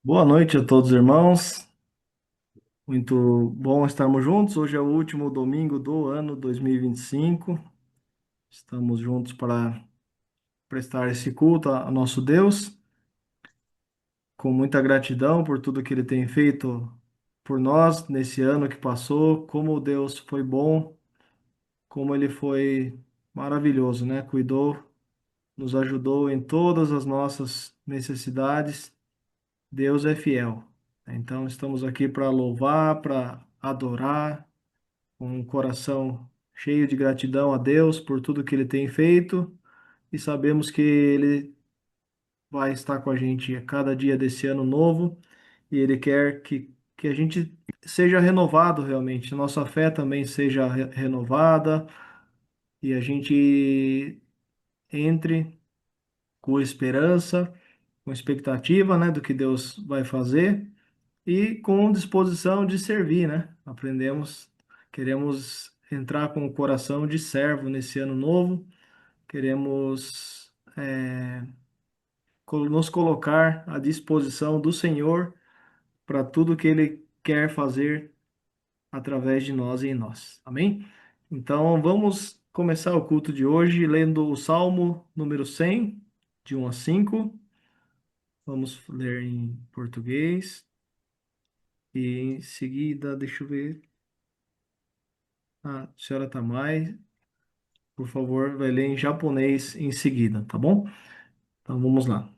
Boa noite a todos, irmãos. Muito bom estarmos juntos. Hoje é o último domingo do ano 2025. Estamos juntos para prestar esse culto a nosso Deus, com muita gratidão por tudo que Ele tem feito por nós nesse ano que passou. Como Deus foi bom, como Ele foi maravilhoso, né? Cuidou, nos ajudou em todas as nossas necessidades. Deus é fiel. Então, estamos aqui para louvar, para adorar, com um coração cheio de gratidão a Deus por tudo que Ele tem feito e sabemos que Ele vai estar com a gente a cada dia desse ano novo e Ele quer que a gente seja renovado realmente, nossa fé também seja renovada e a gente entre com esperança, com expectativa, né, do que Deus vai fazer e com disposição de servir, né? Queremos entrar com o coração de servo nesse ano novo, queremos nos colocar à disposição do Senhor para tudo que Ele quer fazer através de nós e em nós. Amém? Então vamos começar o culto de hoje lendo o Salmo número 100, de 1 a 5. Vamos ler em português e em seguida, deixa eu ver. A senhora Tamai, por favor, vai ler em japonês em seguida, tá bom? Então vamos lá.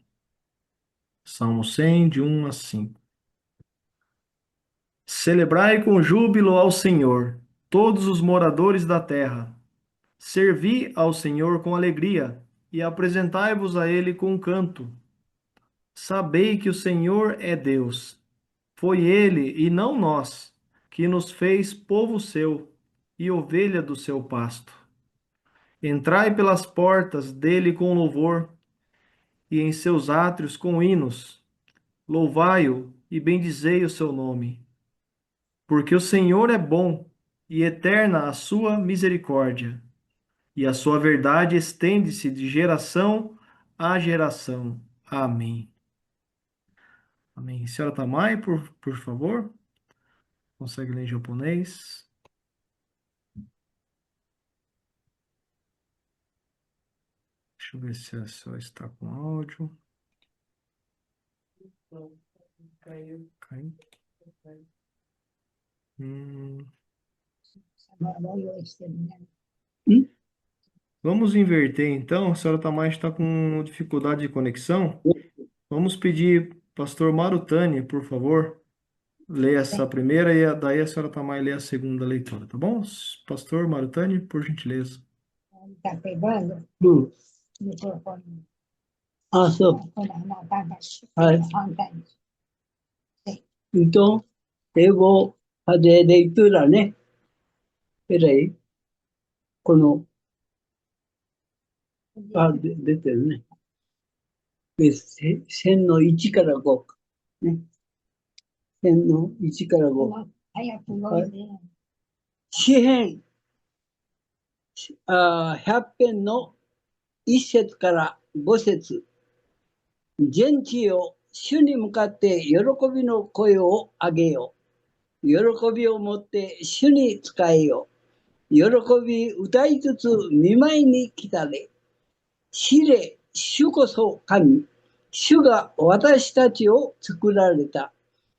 Salmo 100, de 1 a 5. Celebrai com júbilo ao Senhor, todos os moradores da terra. Servi ao Senhor com alegria e apresentai-vos a Ele com canto. Sabei que o Senhor é Deus. Foi Ele e não nós que nos fez povo seu e ovelha do seu pasto. Entrai pelas portas dele com louvor e em seus átrios com hinos. Louvai-o e bendizei o seu nome. Porque o Senhor é bom e eterna a sua misericórdia, e a sua verdade estende-se de geração a geração. Amém. Amém. Senhora Tamai, por favor, consegue ler em japonês? Deixa eu ver se a senhora está com áudio. Caiu. Caiu. Hum. Vamos inverter então. A senhora Tamai está com dificuldade de conexão. Vamos pedir, pastor Marutani, por favor, ler essa primeira e daí a senhora Tamai lê a segunda leitura, tá bom? Pastor Marutani, por gentileza. Tá pegando? Microfone. あ、そう。これなかなかはい。反対に。英語で言ったらね、えらい、この、出てるね。線の1から5。ね。線の1から5。早く読んで。詩編、100編の1節から5節。全地よ、主に向かって喜びの声を上げよう。喜びをもって主に仕えよう。喜び歌いつつ見舞いに来たれ。知れ、主こそ神。主が私たちを作られた。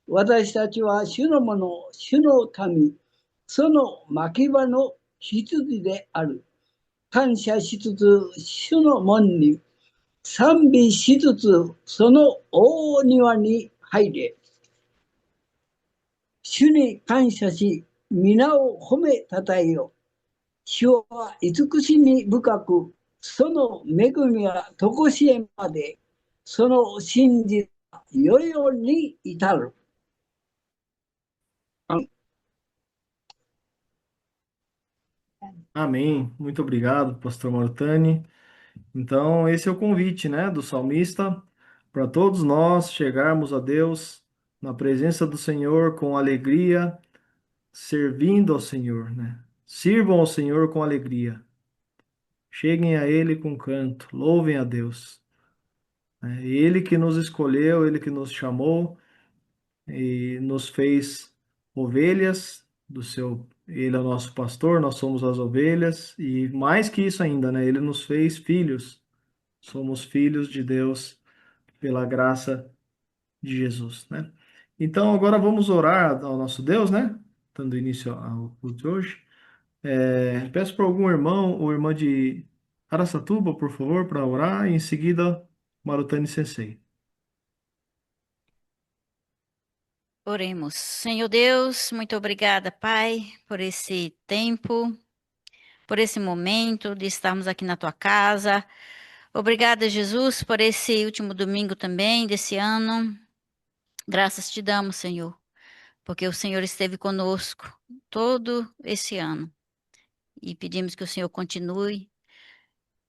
私たちは主のもの、主の民。その牧場の羊である。感謝しつつ、主の門に。賛美しつつ、その大庭に入れ。主に感謝し、皆を褒めたたえよ。主は慈しみ深く、その恵みは常しえまで、その真実は世々に至る。Amém. Muito obrigado, pastor Marutani. Então, esse é o convite, né, do salmista para todos nós chegarmos a Deus na presença do Senhor com alegria, servindo ao Senhor, né? Sirvam ao Senhor com alegria. Cheguem a Ele com canto, louvem a Deus. É Ele que nos escolheu, Ele que nos chamou, e nos fez ovelhas do seu. Ele é o nosso pastor, nós somos as ovelhas, e mais que isso ainda, né? Ele nos fez filhos. Somos filhos de Deus pela graça de Jesus, né? Então agora vamos orar ao nosso Deus, né? Dando início ao culto de hoje. Peço para algum irmão ou irmã de Araçatuba, por favor, para orar, e em seguida Marutani Sensei. Oremos. Senhor Deus, muito obrigada, Pai, por esse tempo, por esse momento de estarmos aqui na tua casa. Obrigada, Jesus, por esse último domingo também desse ano. Graças te damos, Senhor, porque o Senhor esteve conosco todo esse ano. E pedimos que o Senhor continue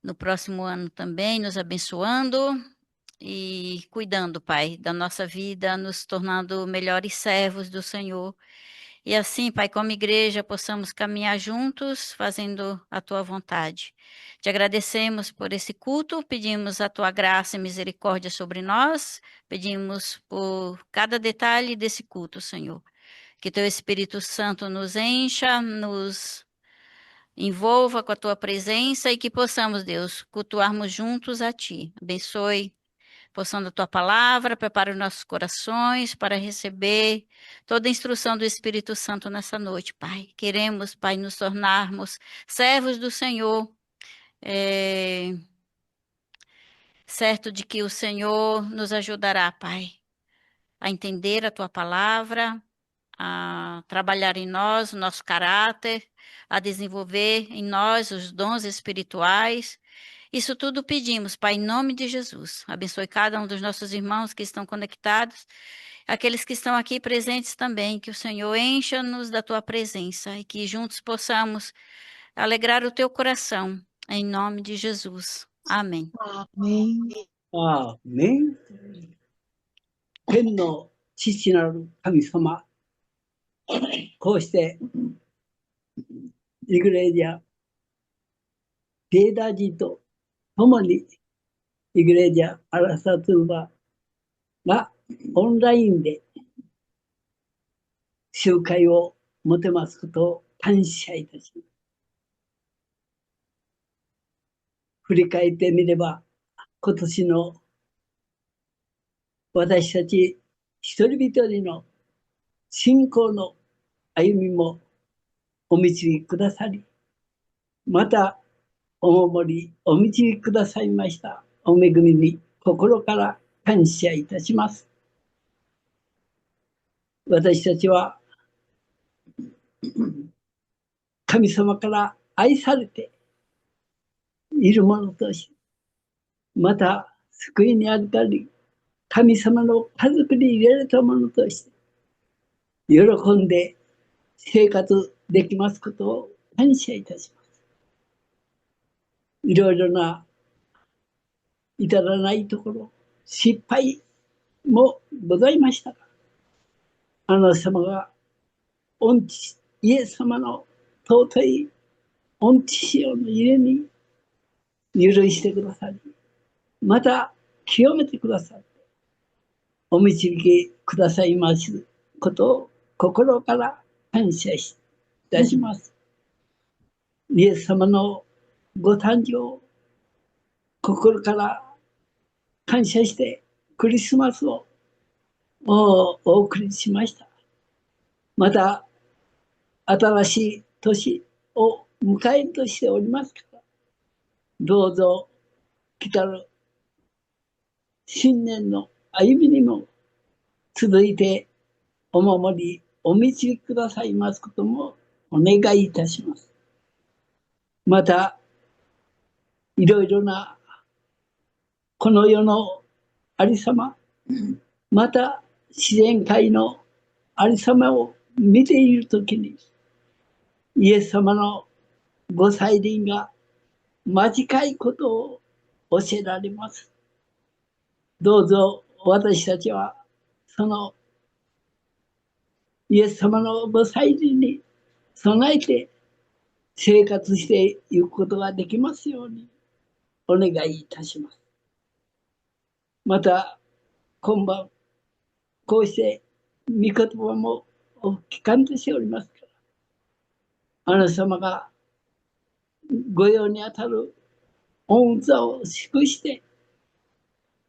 no próximo ano também, nos abençoando e cuidando, Pai, da nossa vida, nos tornando melhores servos do Senhor. E assim, Pai, como igreja, possamos caminhar juntos, fazendo a tua vontade. Te agradecemos por esse culto, pedimos a tua graça e misericórdia sobre nós, pedimos por cada detalhe desse culto, Senhor. Que teu Espírito Santo nos encha, nos envolva com a tua presença e que possamos, Deus, cultuarmos juntos a ti. Abençoe porção da tua palavra, prepara os nossos corações para receber toda a instrução do Espírito Santo nessa noite, Pai. Queremos, Pai, nos tornarmos servos do Senhor, certo de que o Senhor nos ajudará, Pai, a entender a tua palavra, a trabalhar em nós o nosso caráter, a desenvolver em nós os dons espirituais. Isso tudo pedimos, Pai, em nome de Jesus. Abençoe cada um dos nossos irmãos que estão conectados, aqueles que estão aqui presentes também, que o Senhor encha-nos da tua presença e que juntos possamos alegrar o teu coração, em nome de Jesus. Amém. Amém. アーメン。天の父なる神様、こうしてイグレージャ、リーダー人と共にイグレージャ、アラサトゥーバがオンラインで集会を持てますことを感謝いたします。振り返ってみれば、今年の私たち一人一人の信仰の歩みもお導きくださり、またお守りお導きくださいましたお恵みに心から感謝いたします。私たちは神様から愛されているものとし、また救いに預かり、神様の家族に入れられたものとして、喜んで生活できますことを感謝いたします。いろいろな至らないところ、失敗もございましたが、あなた様が御父イエス様の尊い御父よの家に許してくださり、また清めてくださって、お導きくださいますことを心から感謝いたします。イエス様のご誕生、心から感謝してクリスマスをお送りしました。また新しい年を迎えとしておりますから、どうぞ来たる新年の歩みにも続いてお守りお導きくださいますこともお願いいたします。またいろいろなこの世のありさま、また自然界のありさまを見ているときに、イエス様のご再臨が間近いことを教えられます。どうぞ私たちはそのイエス様のご再臨に備えて生活していくことができますようにお願いいたします。また今晩こうして御言葉も聞かんとしておりますから、あなた様が御用にあたる御座を祝して、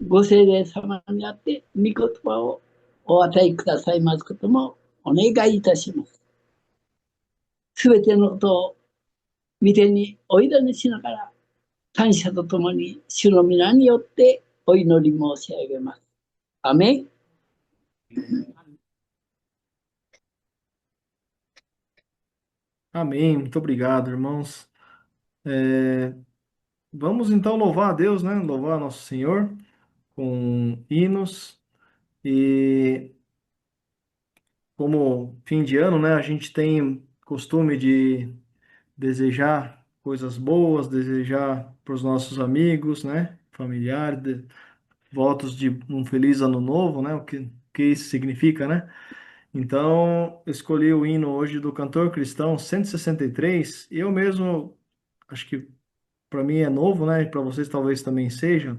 ご聖霊様にあって御言葉をお与えくださいますこともお願いいたします。すべてのことを御手にお委ねしながら、感謝とともに主の皆によってお祈り申し上げます。アメン。Amém. Muito obrigado, irmãos. Vamos então louvar a Deus, né? Louvar nosso Senhor com hinos. E como fim de ano, né? A gente tem costume de desejar coisas boas, desejar para os nossos amigos, né? Familiares, votos de um feliz ano novo, né? O que isso significa, né? Então, eu escolhi o hino hoje do cantor cristão 163. Eu mesmo, acho que para mim é novo, né? E para vocês talvez também seja,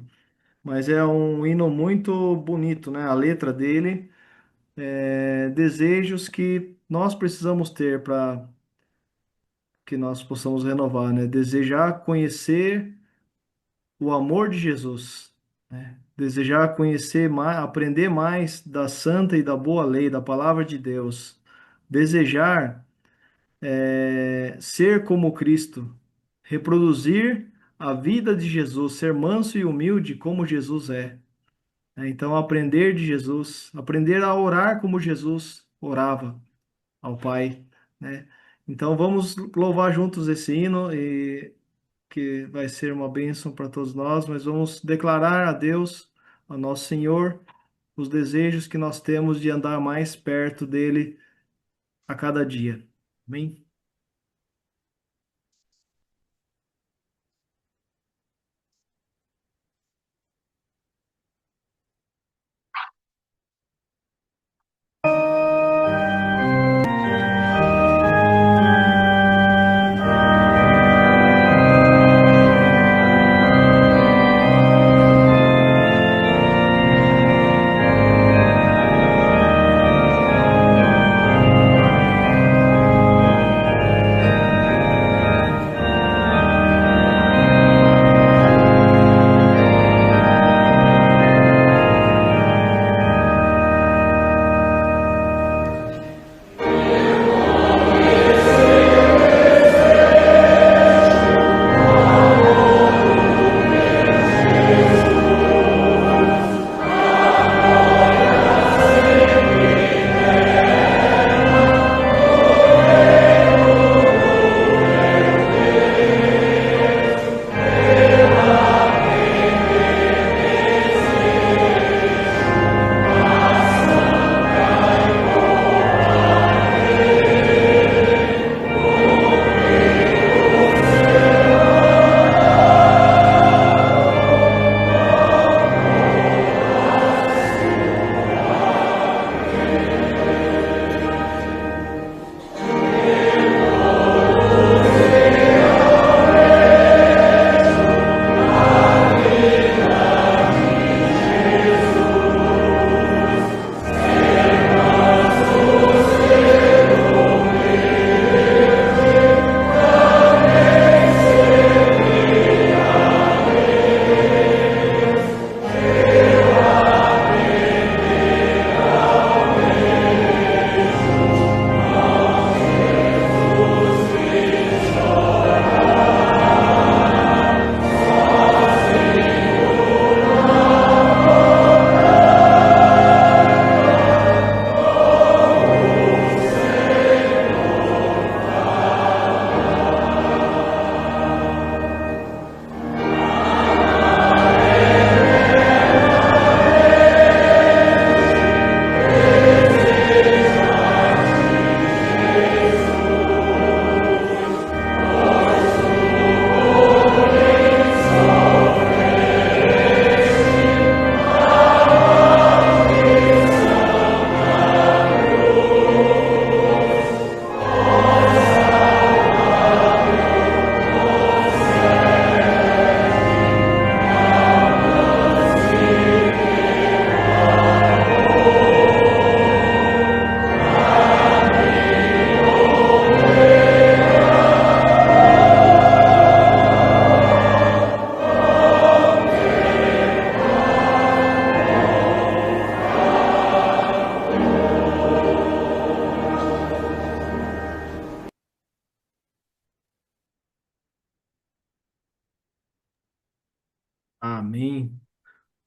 mas é um hino muito bonito, né? A letra dele é desejos que nós precisamos ter para que nós possamos renovar, né? Desejar conhecer o amor de Jesus, né? Desejar conhecer mais, aprender mais da santa e da boa lei, da palavra de Deus. Desejar ser como Cristo, reproduzir a vida de Jesus, ser manso e humilde como Jesus é. Então, aprender de Jesus, aprender a orar como Jesus orava ao Pai, né? Então, vamos louvar juntos esse hino e que vai ser uma bênção para todos nós, mas vamos declarar a Deus, a nosso Senhor, os desejos que nós temos de andar mais perto dele a cada dia. Amém?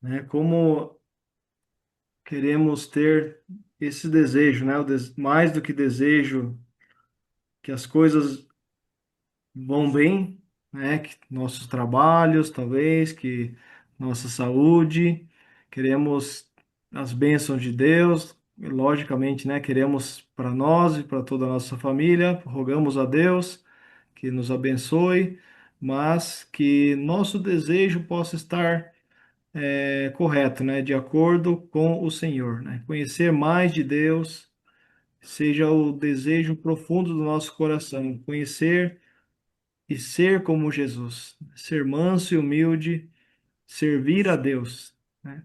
né? Como queremos ter esse desejo, né? Mais do que desejo que as coisas vão bem, né? Que nossos trabalhos, talvez, que nossa saúde, queremos as bênçãos de Deus, e, logicamente, né? Queremos para nós e para toda a nossa família, rogamos a Deus que nos abençoe, mas que nosso desejo possa estar correto, né? De acordo com o Senhor, né? Conhecer mais de Deus seja o desejo profundo do nosso coração, conhecer e ser como Jesus, ser manso e humilde, servir a Deus, né?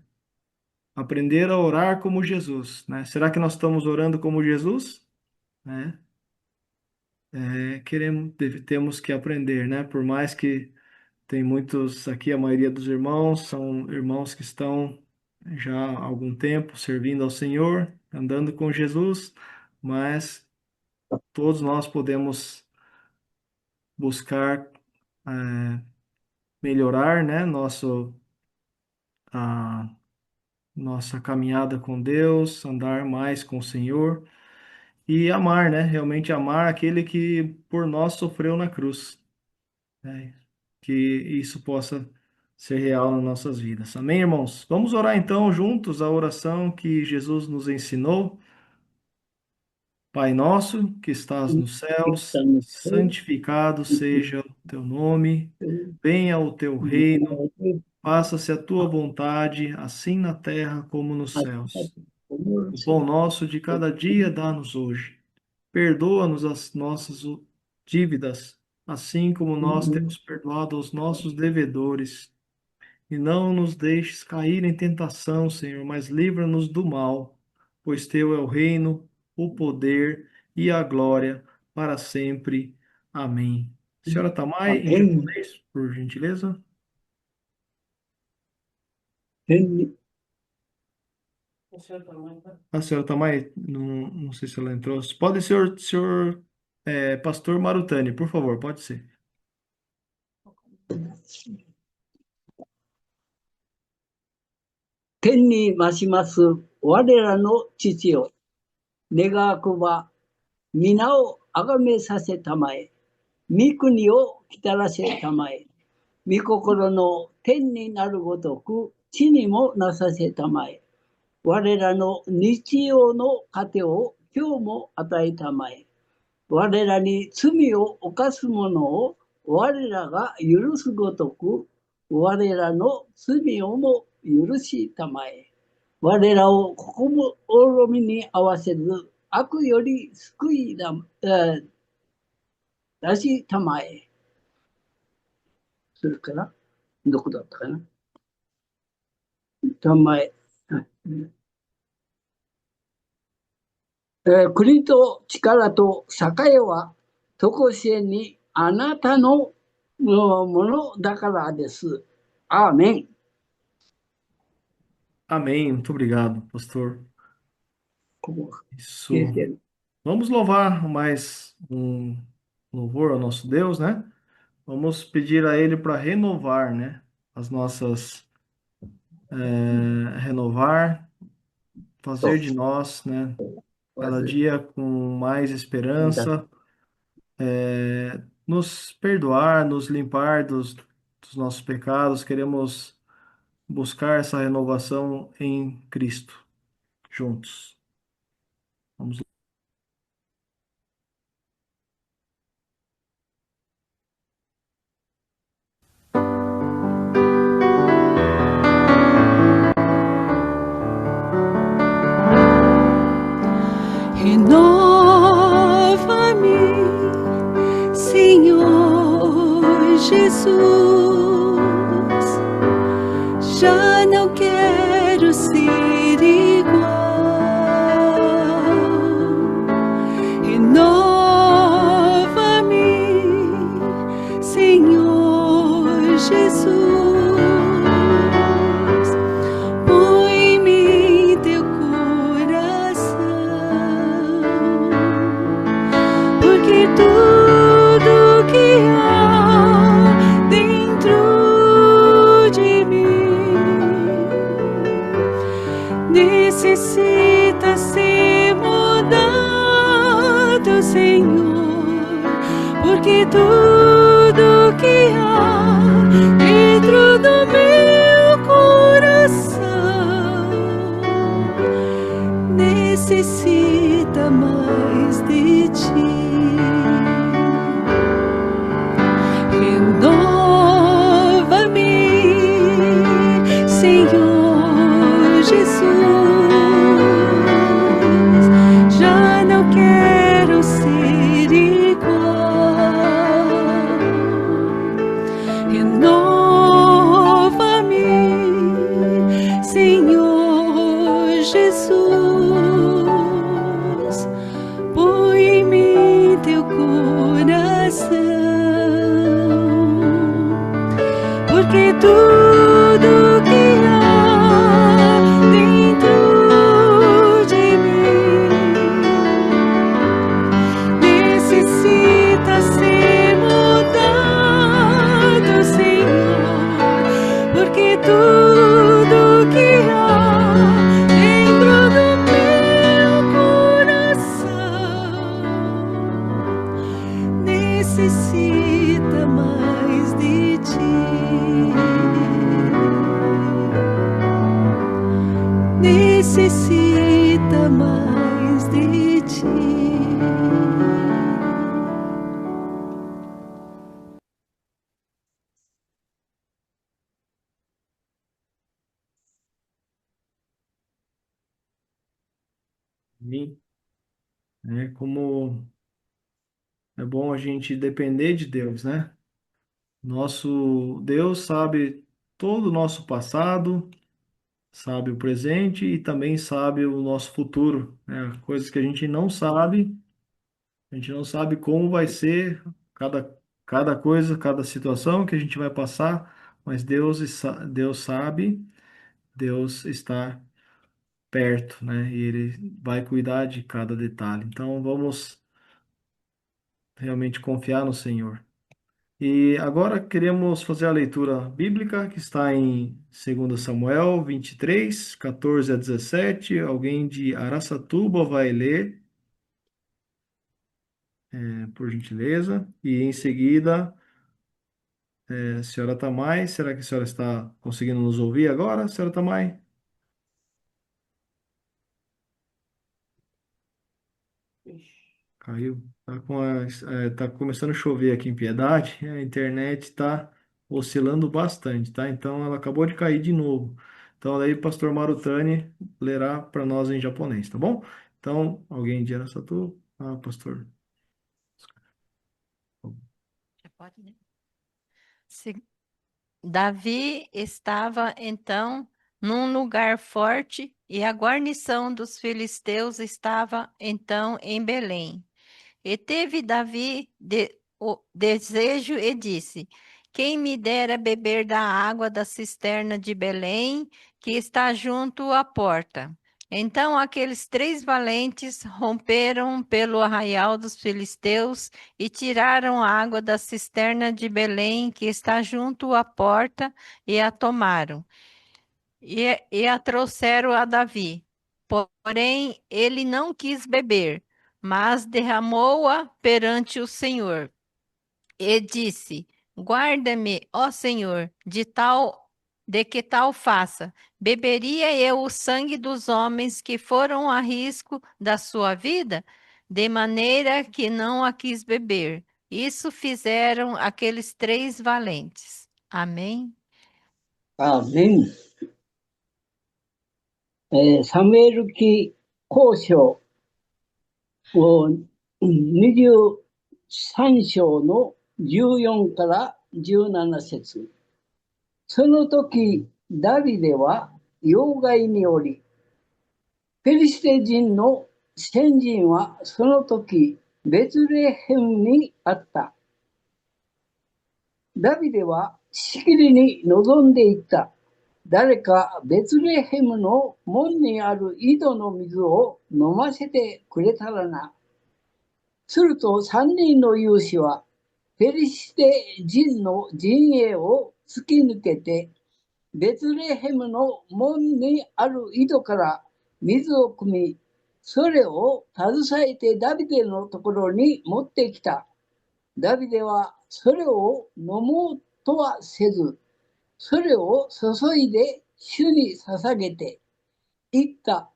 Aprender a orar como Jesus, né? Será que nós estamos orando como Jesus? Né? Temos que aprender, né? Por mais que tem muitos aqui, a maioria dos irmãos são irmãos que estão já há algum tempo servindo ao Senhor, andando com Jesus, mas todos nós podemos buscar melhorar, né, a nossa caminhada com Deus, andar mais com o Senhor e amar, né, realmente amar aquele que por nós sofreu na cruz, né, que isso possa ser real nas nossas vidas. Amém, irmãos? Vamos orar então juntos a oração que Jesus nos ensinou. Pai nosso, que estás nos céus, santificado seja o teu nome, venha o teu reino. Faça-se a tua vontade, assim na terra como nos céus. O pão nosso de cada dia dá-nos hoje. Perdoa-nos as nossas dívidas, assim como nós temos perdoado aos nossos devedores. E não nos deixes cair em tentação, Senhor, mas livra-nos do mal, pois teu é o reino, o poder e a glória para sempre. Amém. Senhora Tamai, em Amém. japonês, por gentileza. A senhora Tamai, não sei se ela entrou. Pode ser, senhor Pastor Marutani, por favor, pode ser.天に増します我らの父よ、願わくば皆をあがめさせたまえ、御国をきたらせたまえ、御心の天になるごとく地にもなさせたまえ、我らの日曜の糧を今日も与えたまえ、我らに罪を犯す者を我らが許すごとく我らの罪をも許したまえ、我らを試みに合わせず悪より救い出したまえ。それからどこだったかな、たまえ。国と力と栄は常しえにあなたのものだからです。アーメン。 Amém. Muito obrigado, pastor. ここ Isso. 消えてる。 Vamos louvar mais um louvor ao nosso Deus, né? Vamos pedir a Ele para renovar, né? As nossas. Renovar, fazer de nós, né? Cada dia com mais esperança, nos perdoar, nos limpar dos nossos pecados. Queremos buscar essa renovação em Cristo, juntos. Vamos lá. Renova-me, Senhor Jesus. Já não quero ser igual. Renova-me, Senhor Jesus. Põe-me teu coração, porque tudo que há dentro necessita ser mudado, Senhor, porque tudo que há dentro do meu coração necessita mais de ti. Renova-me, Senhor Jesus, já não quero ser igual. Renova-me, Senhor Jesus, põe em mim teu coração, porque tudo que há dentro de mim necessita ser mudado, Senhor, porque tudo que há dentro do meu coração necessita mais de ti. Necessita mais de ti. Amém. Como é bom a gente depender de Deus, né? Nosso Deus sabe todo o nosso passado, sabe o presente e também sabe o nosso futuro, né? Coisas que a gente não sabe como vai ser cada coisa, cada situação que a gente vai passar, mas Deus sabe, Deus está perto, né? E Ele vai cuidar de cada detalhe. Então vamos realmente confiar no Senhor. E agora queremos fazer a leitura bíblica que está em 2 Samuel 23, 14 a 17. Alguém de Araçatuba vai ler, por gentileza. E em seguida, senhora Tamai, será que a senhora está conseguindo nos ouvir agora, senhora Tamai? Caiu. Tá começando a chover aqui em Piedade, a internet está oscilando bastante, tá? Então ela acabou de cair de novo. Então aí pastor Marutani lerá para nós em japonês, tá bom? Então, alguém de Aracatu? Ah, pastor. Já pode, né? Davi estava então num lugar forte e a guarnição dos filisteus estava então em Belém. E teve Davi o desejo e disse: quem me dera beber da água da cisterna de Belém, que está junto à porta. Então aqueles 3 valentes romperam pelo arraial dos filisteus e tiraram a água da cisterna de Belém, que está junto à porta, e a tomaram. E a trouxeram a Davi. Porém, ele não quis beber, mas derramou-a perante o Senhor. E disse: guarda-me, ó Senhor, de que tal faça. Beberia eu o sangue dos homens que foram a risco da sua vida? De maneira que não a quis beber. Isso fizeram aqueles 3 valentes. Amém? Amém. サムエル記後書を23章の14から17節。その時、ダビデは要害におり、ペリシテ人の先人はその時、ベツレヘムにあった。ダビデはしきりに望んでいった。誰かベツレヘムの門にある井戸の水を飲ませてくれたらな。すると3人の勇士はペリシテ人の陣営を突き抜けてベツレヘムの門にある井戸から水を汲み、それを携えてダビデのところに持ってきた。ダビデはそれを飲もうとはせず、それを注いで主に捧げて言った。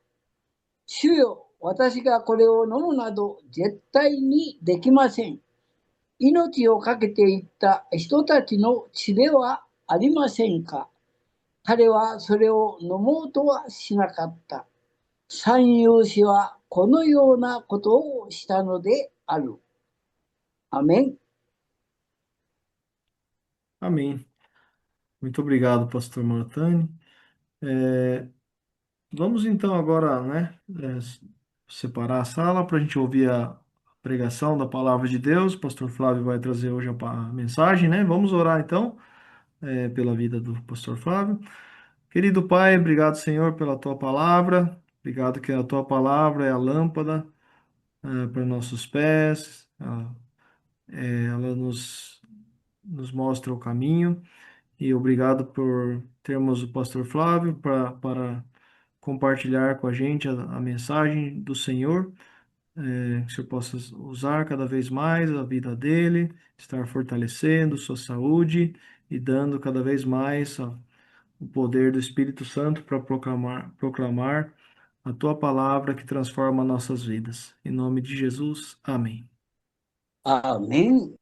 主よ、私がこれを飲むなど絶対にできません。命を懸けていった人たちの血ではありませんか。彼はそれを飲もうとはしなかった。三遊士はこのようなことをしたのである。アメン。 Amém. Muito obrigado, pastor Martani. É, vamos então agora, né, separar a sala para a gente ouvir a pregação da palavra de Deus. O pastor Flávio vai trazer hoje a mensagem, né? Vamos orar então, pela vida do pastor Flávio. Querido Pai, obrigado, Senhor, pela tua palavra. Obrigado que a tua palavra é a lâmpada, para nossos pés. Ela nos mostra o caminho. E obrigado por termos o pastor Flávio para compartilhar com a gente a mensagem do Senhor. Que o Senhor possa usar cada vez mais a vida dele, estar fortalecendo sua saúde e dando cada vez mais o poder do Espírito Santo para proclamar a tua palavra que transforma nossas vidas. Em nome de Jesus, amém. アメン。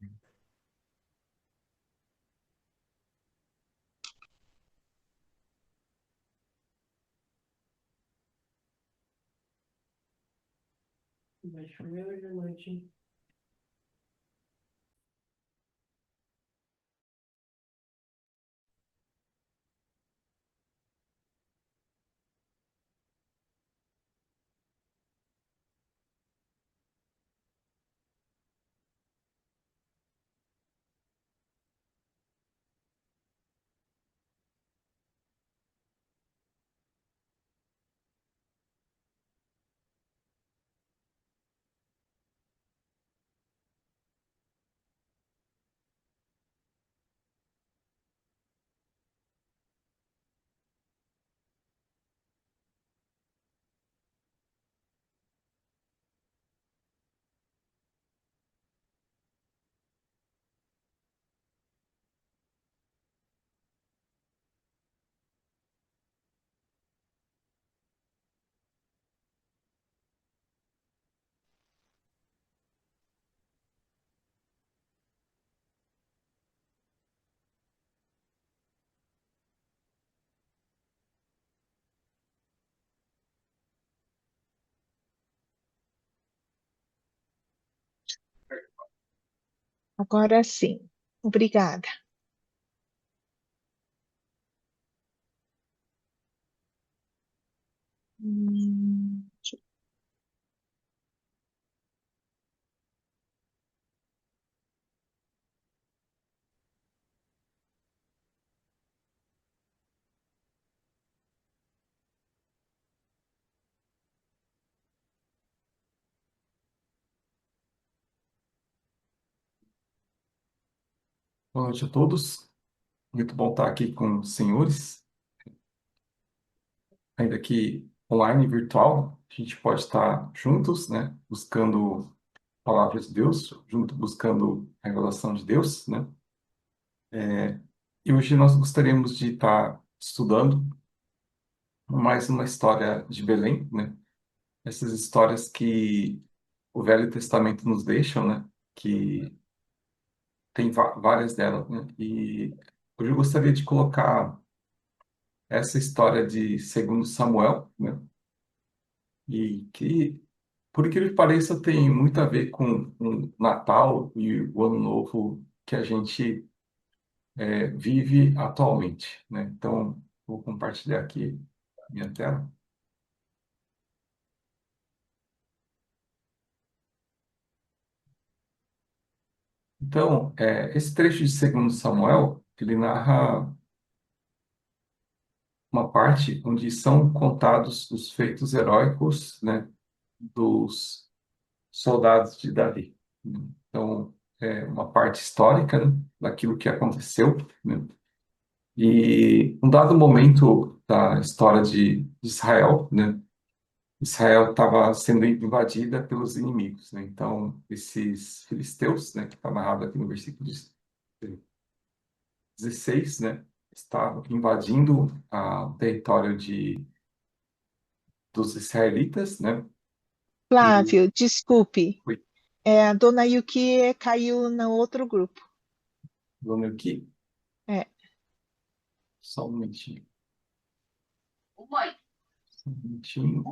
Agora sim. Obrigada. Hum, Boa noite a todos. Muito bom estar aqui com os senhores, ainda que online, virtual. A gente pode estar juntos, né? Buscando a palavra de Deus, junto buscando a revelação de Deus, né? E hoje nós gostaríamos de estar estudando mais uma história de Belém, né? Essas histórias que o Velho Testamento nos deixa, né? Que tem várias delas, né? E hoje eu gostaria de colocar essa história de segundo Samuel, né? E que, por incrível que pareça, tem muito a ver com o Natal e o Ano Novo que a gente vive atualmente, né? Então, vou compartilhar aqui minha tela. Então, esse trecho de segundo Samuel, ele narra uma parte onde são contados os feitos heróicos, né, dos soldados de Davi. Então, é uma parte histórica, né, daquilo que aconteceu, né? E um dado momento da história de Israel, né, Israel estava sendo invadida pelos inimigos, né? Então, esses filisteus, né, que está narrado aqui no versículo 16, né, estavam invadindo o território dos israelitas, né? E Flávio, desculpe. foi A dona Yuki caiu no outro grupo. vamos aqui, É. só um minutinho. Só um minutinho.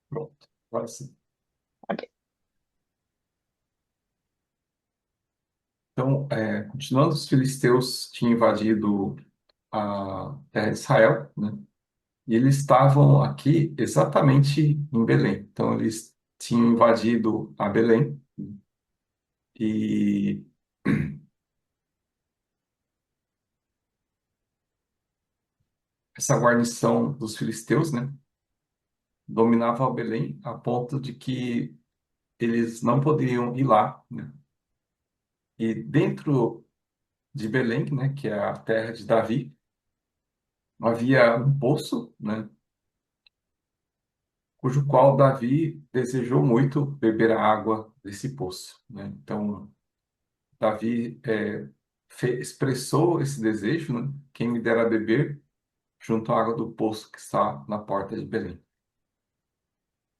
Pronto, agora sim. Ok. Então, continuando, os filisteus tinham invadido a terra de Israel, né? E eles estavam aqui exatamente em Belém. Então, eles tinham invadido a Belém e essa guarnição dos filisteus, né, dominava Belém a ponto de que eles não poderiam ir lá, né? E dentro de Belém, né, que é a terra de Davi, havia um poço, né, cujo qual Davi desejou muito beber a água desse poço, né? Então, Davi expressou esse desejo, né? Quem me dera beber junto à água do poço que está na porta de Belém.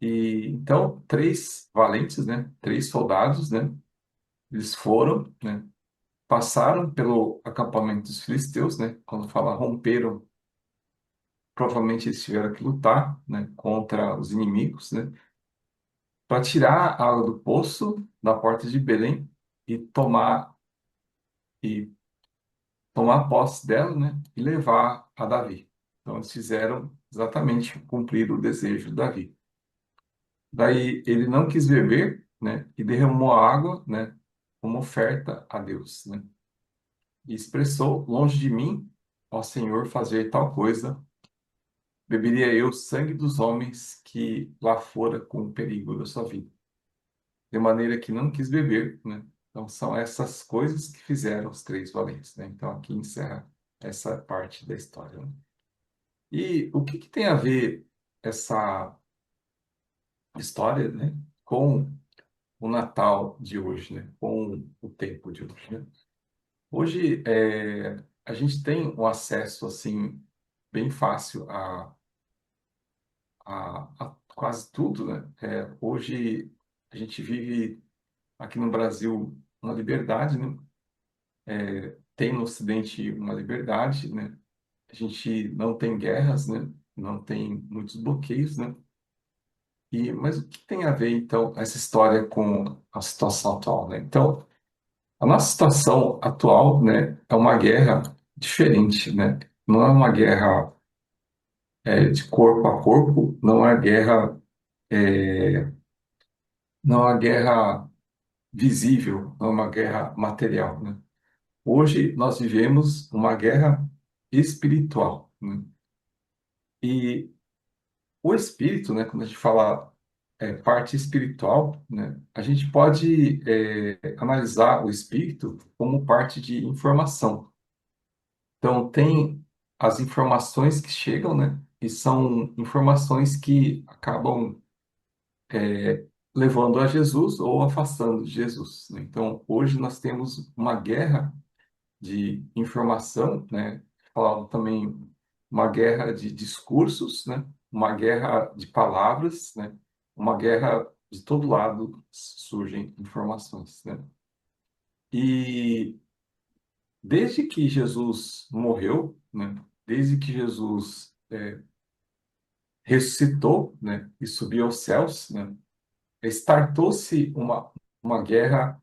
E então, três valentes, né? Três soldados, né? Eles foram, né? Passaram pelo acampamento dos filisteus, né? Quando fala romperam, provavelmente eles tiveram que lutar, né? Contra os inimigos, né? Para tirar a água do poço da porta de Belém e e tomar posse dela, né? E levar a Davi. Então eles fizeram exatamente cumprir o desejo de Davi. Daí ele não quis beber, né? E derramou a água, né? Como oferta a Deus, né? E expressou: longe de mim, ó Senhor, fazer tal coisa. Beberia eu o sangue dos homens que lá fora com o perigo da sua vida. De maneira que não quis beber, né? Então são essas coisas que fizeram os três valentes, né? Então aqui encerra essa parte da história, né? E o que tem a ver essa história, né, com o Natal de hoje, né? Com o tempo de hoje, né? Hoje a gente tem um acesso assim bem fácil a quase tudo, né? Hoje a gente vive aqui no Brasil uma liberdade, né? Tem no Ocidente uma liberdade, né? A gente não tem guerras, né? Não tem muitos bloqueios, né? Mas o que tem a ver, então, essa história com a situação atual, né? Então, a nossa situação atual, né, é uma guerra diferente, né? Não é uma guerra de corpo a corpo, não é uma guerra visível, não é uma guerra material, né? Hoje nós vivemos uma guerra espiritual, né? E o espírito, né, quando a gente fala parte espiritual, né, a gente pode analisar o espírito como parte de informação. Então, tem as informações que chegam, né, e são informações que acabam levando a Jesus ou afastando de Jesus, né? Então, hoje nós temos uma guerra de informação, né? Falando também uma guerra de discursos, né? Uma guerra de palavras, né? Uma guerra de todo lado surgem informações, né? E desde que Jesus morreu, né? Desde que Jesus ressuscitou, né? E subiu aos céus, né? Startou-se uma guerra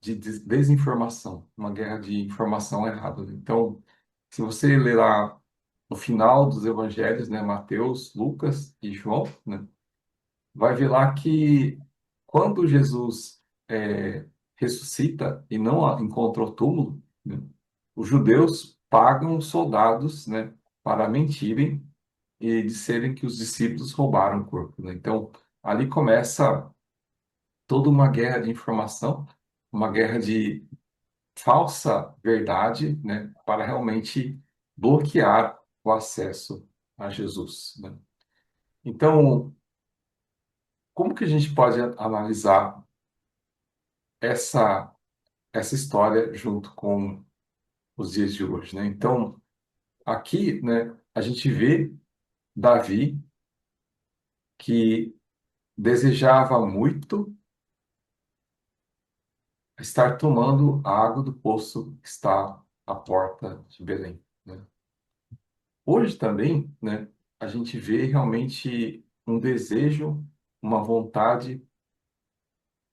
de desinformação, uma guerra de informação errada. Então, se você ler lá no final dos evangelhos, né, Mateus, Lucas e João, né, vai ver lá que quando Jesus ressuscita e não encontra o túmulo, né, os judeus pagam os soldados, né, para mentirem e disserem que os discípulos roubaram o corpo, né? Então, ali começa toda uma guerra de informação, uma guerra de falsa verdade, né, para realmente bloquear o acesso a Jesus, né? Então, como que a gente pode analisar essa essa história junto com os dias de hoje, né? Então, aqui, né, a gente vê Davi que desejava muito estar tomando a água do poço que está à porta de Belém, né? Hoje também, né, a gente vê realmente um desejo, uma vontade,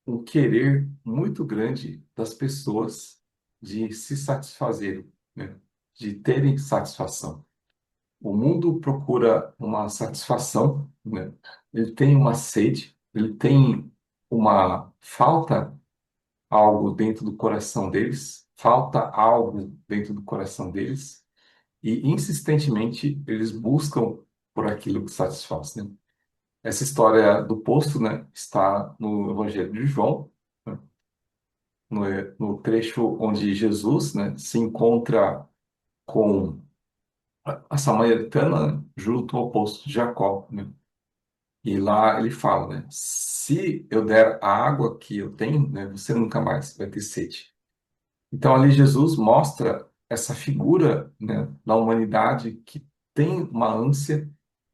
um querer muito grande das pessoas de se satisfazerem, né, de terem satisfação. O mundo procura uma satisfação, né? Ele tem uma sede, ele tem uma falta algo dentro do coração deles, falta algo dentro do coração deles, e insistentemente eles buscam por aquilo que satisfaz, né? Essa história do poço, né, está no Evangelho de João, né, no, no trecho onde Jesus, né, se encontra com a samaritana, né, junto ao poço de Jacó, né? E lá ele fala, né, se eu der a água que eu tenho, né, você nunca mais vai ter sede. Então, ali Jesus mostra essa figura, né, da humanidade que tem uma ânsia,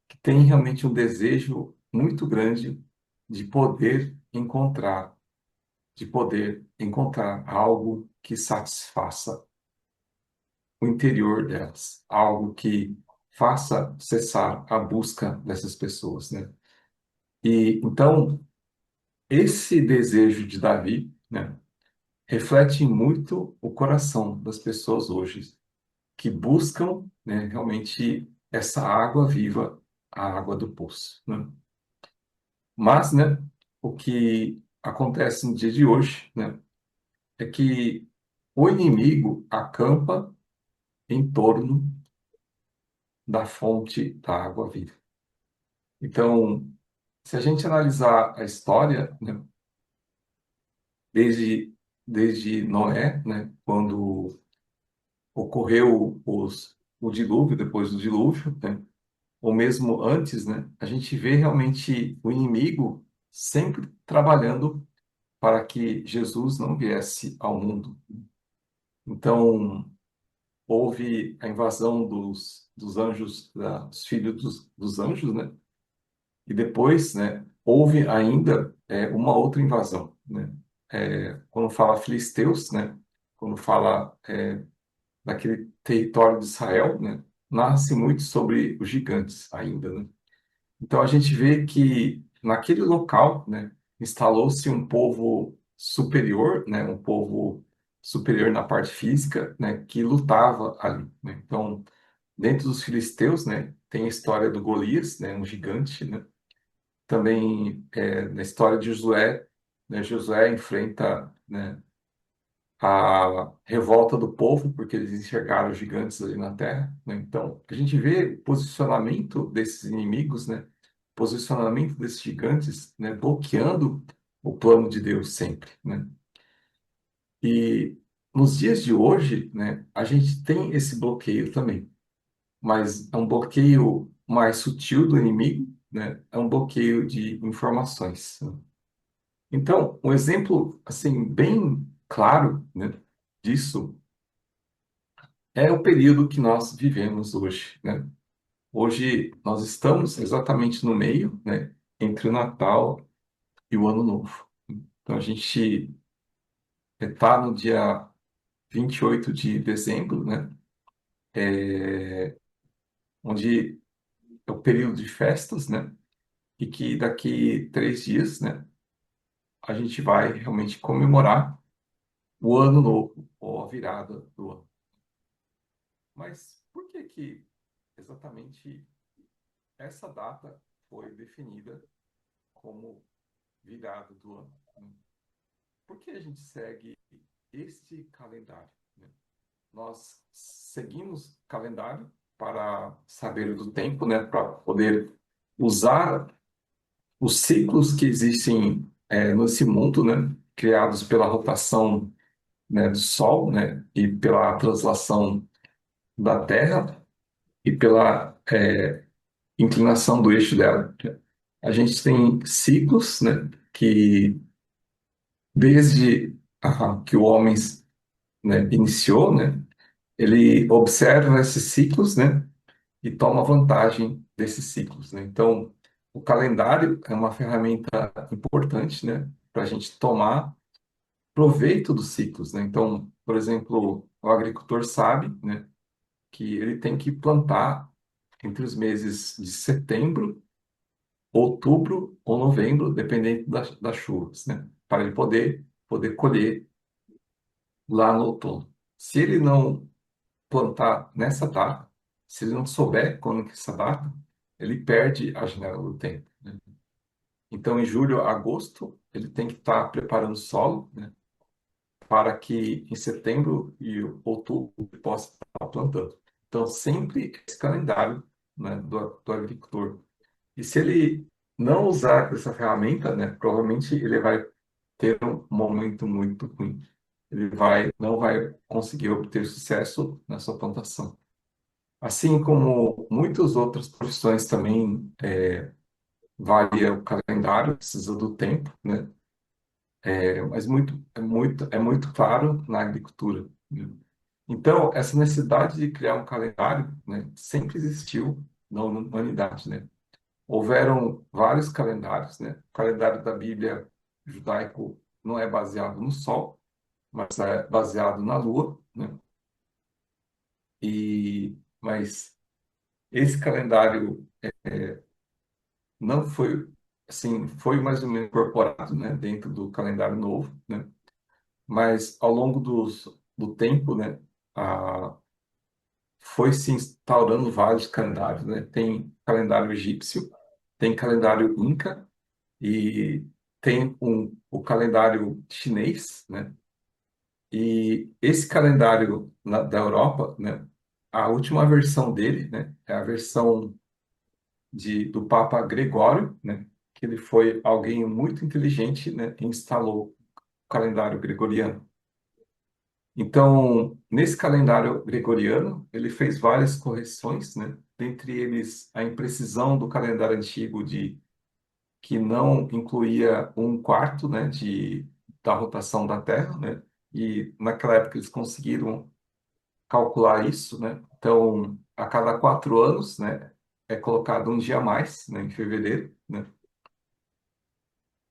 que tem realmente um desejo muito grande de poder encontrar algo que satisfaça o interior delas, algo que faça cessar a busca dessas pessoas, né? E então, esse desejo de Davi, né, reflete muito o coração das pessoas hoje, que buscam, né, realmente essa água viva, a água do poço, né? Mas, né, o que acontece no dia de hoje, né, é que o inimigo acampa em torno da fonte da água viva. Então, se a gente analisar a história, né, desde Noé, né, quando ocorreu o dilúvio, depois do dilúvio, né, ou mesmo antes, né, a gente vê realmente o inimigo sempre trabalhando para que Jesus não viesse ao mundo. Então, houve a invasão dos anjos, dos filhos dos anjos, né? E depois, né, houve ainda uma outra invasão, né? Quando fala filisteus, né? Quando fala daquele território de Israel, né? Nasce muito sobre os gigantes ainda, né? Então a gente vê que naquele local, né, instalou-se um povo superior, né, um povo superior na parte física, né, que lutava ali, né? Então, dentro dos filisteus, né, tem a história do Golias, né, um gigante, né? Também na história de Josué, né, Josué enfrenta, né, a revolta do povo, porque eles enxergaram os gigantes ali na terra, né? Então, a gente vê o posicionamento desses inimigos, né? Posicionamento desses gigantes, né? Bloqueando o plano de Deus sempre, né? E nos dias de hoje, né? A gente tem esse bloqueio também, mas é um bloqueio mais sutil do inimigo, né? É um bloqueio de informações, né? Então, um exemplo, assim, bem claro, né, disso é o período que nós vivemos hoje, né? Hoje nós estamos exatamente no meio, né, entre o Natal e o Ano Novo. Então a gente está no dia 28 de dezembro, né, onde é o período de festas, né, e que daqui 3 dias, né, a gente vai realmente comemorar o Ano Novo, ou a virada do ano. Mas por que que exatamente essa data foi definida como virada do ano, né? Por que a gente segue este calendário, né? Nós seguimos calendário para saber do tempo, né? Para poder usar os ciclos que existem nesse mundo, né, criados pela rotação, né, do Sol, né, e pela translação da Terra e pela inclinação do eixo dela. A gente tem ciclos, né, que desde que o homem, né, iniciou, né, ele observa esses ciclos, né, e toma vantagem desses ciclos, né? Então, o calendário é uma ferramenta importante, né, para a gente tomar proveito dos ciclos, né? Então, por exemplo, o agricultor sabe, né, que ele tem que plantar entre os meses de setembro, outubro ou novembro, dependendo das chuvas, né, para ele poder colher lá no outono. Se ele não plantar nessa data, se ele não souber quando que é essa data, ele perde a janela do tempo, né? Então, em julho, agosto, ele tem que estar preparando o solo, né, para que em setembro e outubro ele possa estar plantando. Então, sempre esse calendário, né, do agricultor. E se ele não usar essa ferramenta, né, provavelmente ele vai ter um momento muito ruim. Não vai conseguir obter sucesso na sua plantação. Assim como muitas outras profissões também varia o calendário, precisa do tempo, né? Mas é muito claro na agricultura, né? Então, essa necessidade de criar um calendário, né, sempre existiu na humanidade, né? Houveram vários calendários, né? O calendário da Bíblia judaico não é baseado no Sol, mas é baseado na Lua, né? Mas esse calendário não foi, assim, foi mais ou menos incorporado, né, dentro do calendário novo, né? Mas ao longo do tempo, né, foi se instaurando vários calendários, né? Tem calendário egípcio, tem calendário inca e tem o calendário chinês, né? E esse calendário da Europa, né, a última versão dele, né, é a versão do Papa Gregório, né, que ele foi alguém muito inteligente, né, e instalou o calendário gregoriano. Então, nesse calendário gregoriano, ele fez várias correções, né, dentre eles a imprecisão do calendário antigo que não incluía um quarto, né, da rotação da Terra, né, e naquela época eles conseguiram calcular isso, né? Então, a cada 4 anos, né, é colocado um dia a mais, né, em fevereiro, né?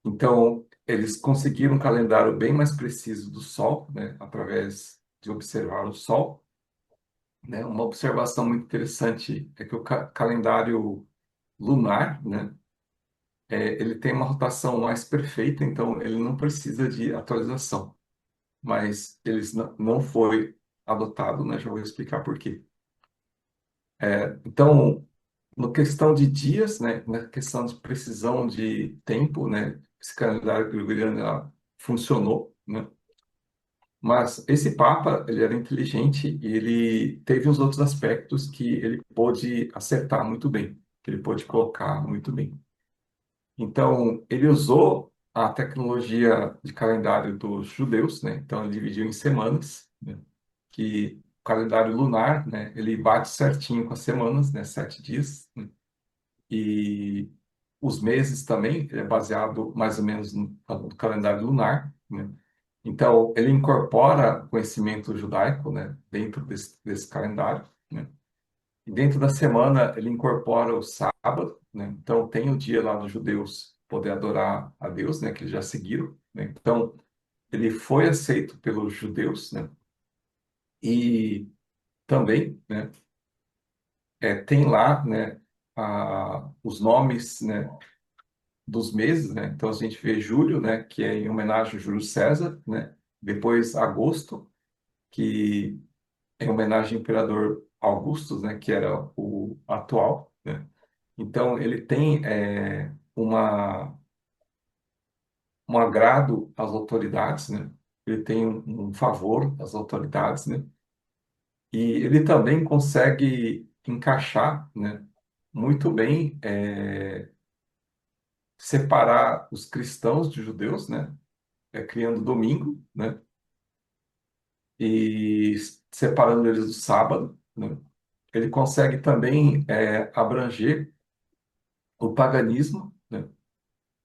Então, eles conseguiram um calendário bem mais preciso do Sol, né, através de observar o Sol, né? Uma observação muito interessante é que o calendário lunar, né, ele tem uma rotação mais perfeita, então ele não precisa de atualização. Mas eles não foi adotado, né? Já vou explicar por quê. Então, na questão de dias, né, na questão de precisão de tempo, né, esse calendário gregoriano funcionou, né? Mas esse Papa, ele era inteligente e ele teve os outros aspectos que ele pôde acertar muito bem, que ele pôde colocar muito bem. Então, ele usou a tecnologia de calendário dos judeus, né? Então, ele dividiu em semanas, né? Que o calendário lunar, né, ele bate certinho com as semanas, né, 7 dias, né? E os meses também é baseado mais ou menos no calendário lunar, né? Então, ele incorpora conhecimento judaico, né, dentro desse calendário, né? E dentro da semana, ele incorpora o sábado, né? Então, tem o dia lá dos judeus poder adorar a Deus, né, que eles já seguiram, né? Então, ele foi aceito pelos judeus, né? E também, né, tem lá, né, os nomes, né, dos meses, né? Então a gente vê julho, né, que é em homenagem a Júlio César, né? Depois agosto, que é em homenagem ao imperador Augustus, né, que era o atual, né? Então ele tem um agrado às autoridades, né? Ele tem um favor às autoridades, né? E ele também consegue encaixar, né, muito bem separar os cristãos de judeus, né? Criando domingo, né? E separando eles do sábado, né? Ele consegue também abranger o paganismo, né?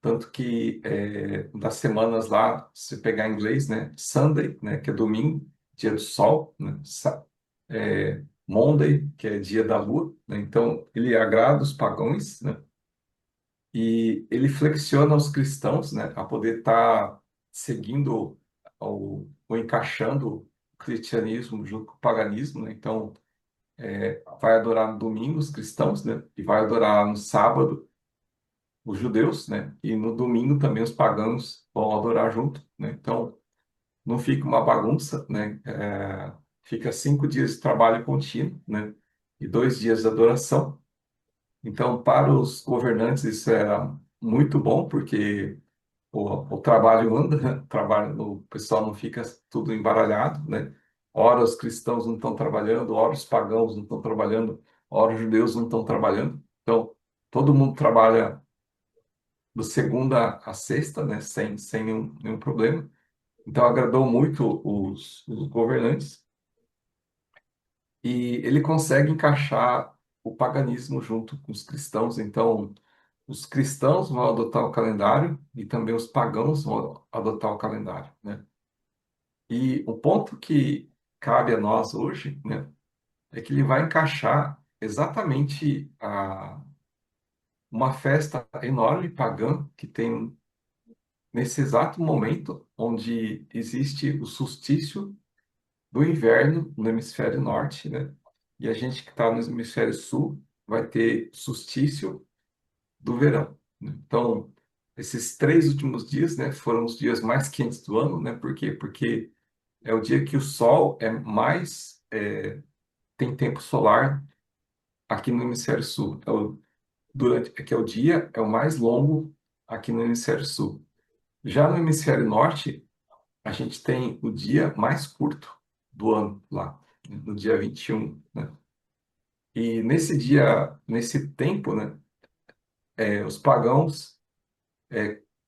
Tanto que das semanas lá, se pegar em inglês, né? Sunday, né? Que é domingo, dia do sol, né? Monday, que é dia da lua, né? Então, ele agrada os pagãos, né? E ele flexiona os cristãos, né? A poder estar seguindo ou encaixando o cristianismo junto com o paganismo, né? Então, vai adorar no domingo os cristãos, né? E vai adorar no sábado os judeus, né? E no domingo também os pagãos vão adorar junto, né? Então, não fica uma bagunça, né? Fica 5 dias de trabalho contínuo, né? E 2 dias de adoração. Então, para os governantes isso era muito bom, porque o trabalho anda, né? O pessoal não fica tudo embaralhado, né? Ora os cristãos não estão trabalhando, ora os pagãos não estão trabalhando, ora os judeus não estão trabalhando. Então, todo mundo trabalha do segunda a sexta, né? Sem nenhum problema. Então, agradou muito os governantes e ele consegue encaixar o paganismo junto com os cristãos. Então, os cristãos vão adotar o calendário e também os pagãos vão adotar o calendário, né? E o ponto que cabe a nós hoje, né, é que ele vai encaixar exatamente uma festa enorme pagã que tem nesse exato momento onde existe o solstício do inverno no hemisfério norte, né? E a gente que está no hemisfério sul vai ter solstício do verão, né? Então, esses 3 últimos dias, né, foram os dias mais quentes do ano, né? Por quê? Porque é o dia que o sol tem tempo solar aqui no hemisfério sul. É o dia é o mais longo aqui no hemisfério sul. Já no hemisfério norte, a gente tem o dia mais curto do ano lá, né, no dia 21, né? E nesse tempo, né, os pagãos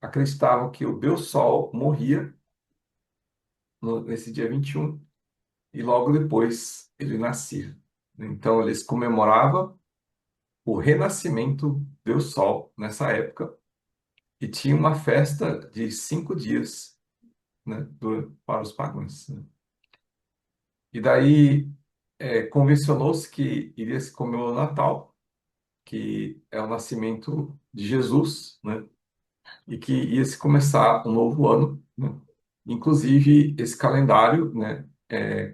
acreditavam que o Deus Sol morria nesse dia 21 e logo depois ele nascia. Então eles comemoravam o renascimento do Deus Sol nessa época e tinha uma festa de 5 dias, né, para os pagãos, né? E daí convencionou-se que iria se comemorar o Natal, que é o nascimento de Jesus, né? E que ia se começar um novo ano, né? Inclusive, esse calendário, né,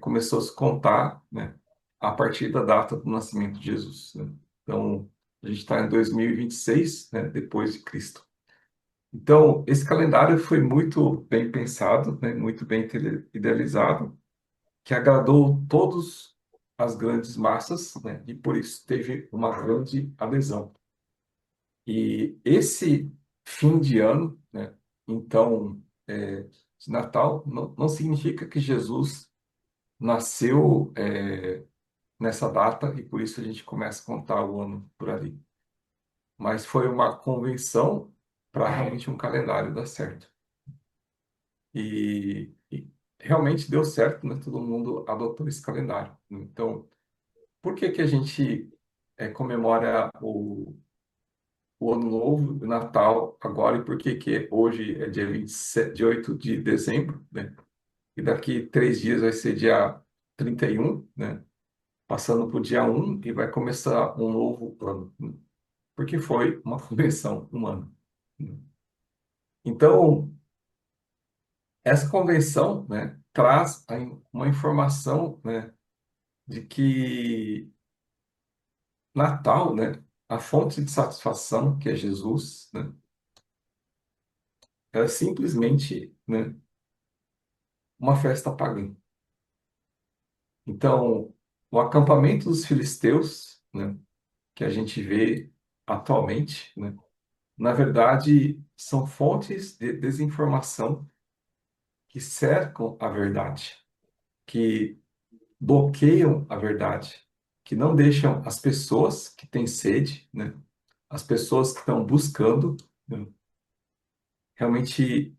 começou a se contar, né, a partir da data do nascimento de Jesus, né? Então, a gente está em 2026, né, depois de Cristo. Então, esse calendário foi muito bem pensado, né, muito bem idealizado, que agradou todas as grandes massas, né, e por isso teve uma grande adesão. E esse fim de ano, né, então, de Natal, não significa que Jesus nasceu nessa data e por isso a gente começa a contar o ano por ali. Mas foi uma convenção para realmente um calendário dar certo. E realmente deu certo, né? Todo mundo adotou esse calendário. Então, por que que a gente comemora o Ano Novo, o Natal agora, e por que que hoje é dia 28 de dezembro, né? E daqui 3 dias vai ser dia 31, né? Passando para o dia 1 e vai começar um novo ano, né? Porque foi uma convenção humana, né? Então, essa convenção, né, traz uma informação, né, de que Natal, né, a fonte de satisfação, que é Jesus, né, é simplesmente, né, uma festa pagã. Então, o acampamento dos filisteus, né, que a gente vê atualmente, né, na verdade, são fontes de desinformação que cercam a verdade, que bloqueiam a verdade, que não deixam as pessoas que têm sede, né, as pessoas que estão buscando, né, realmente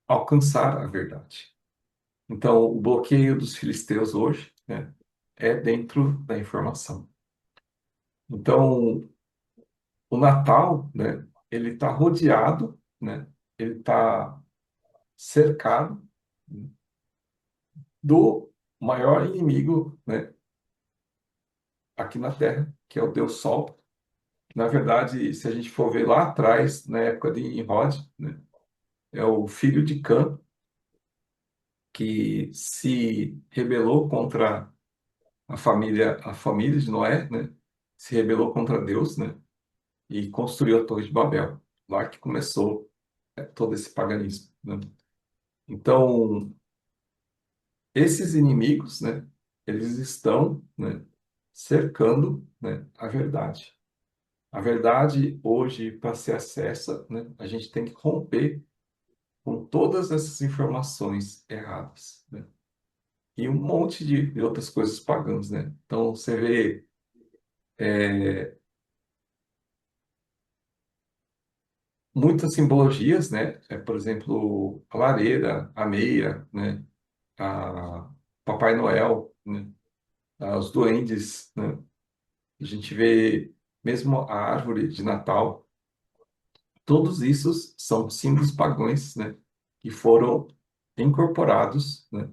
alcançar a verdade. Então, o bloqueio dos filisteus hoje, né, é dentro da informação. Então, o Natal, né, ele está rodeado, né, ele está cercado do maior inimigo, né, aqui na Terra, que é o Deus Sol. Na verdade, se a gente for ver lá atrás, na época de Nimrod, né, é o filho de Cã que se rebelou contra a família de Noé, né, se rebelou contra Deus, né, e construiu a Torre de Babel. Lá que começou todo esse paganismo, né? Então, esses inimigos, né, eles estão, né, cercando, né, a verdade. A verdade hoje, para ser acessa, né, a gente tem que romper com todas essas informações erradas, né? E um monte de outras coisas pagãs, né? Então, você vê muitas simbologias, né? Por exemplo, a lareira, a meia, né? A Papai Noel, né? Os duendes, né? A gente vê mesmo a árvore de Natal. Todos isso são símbolos pagãos, né? Que foram incorporados, né,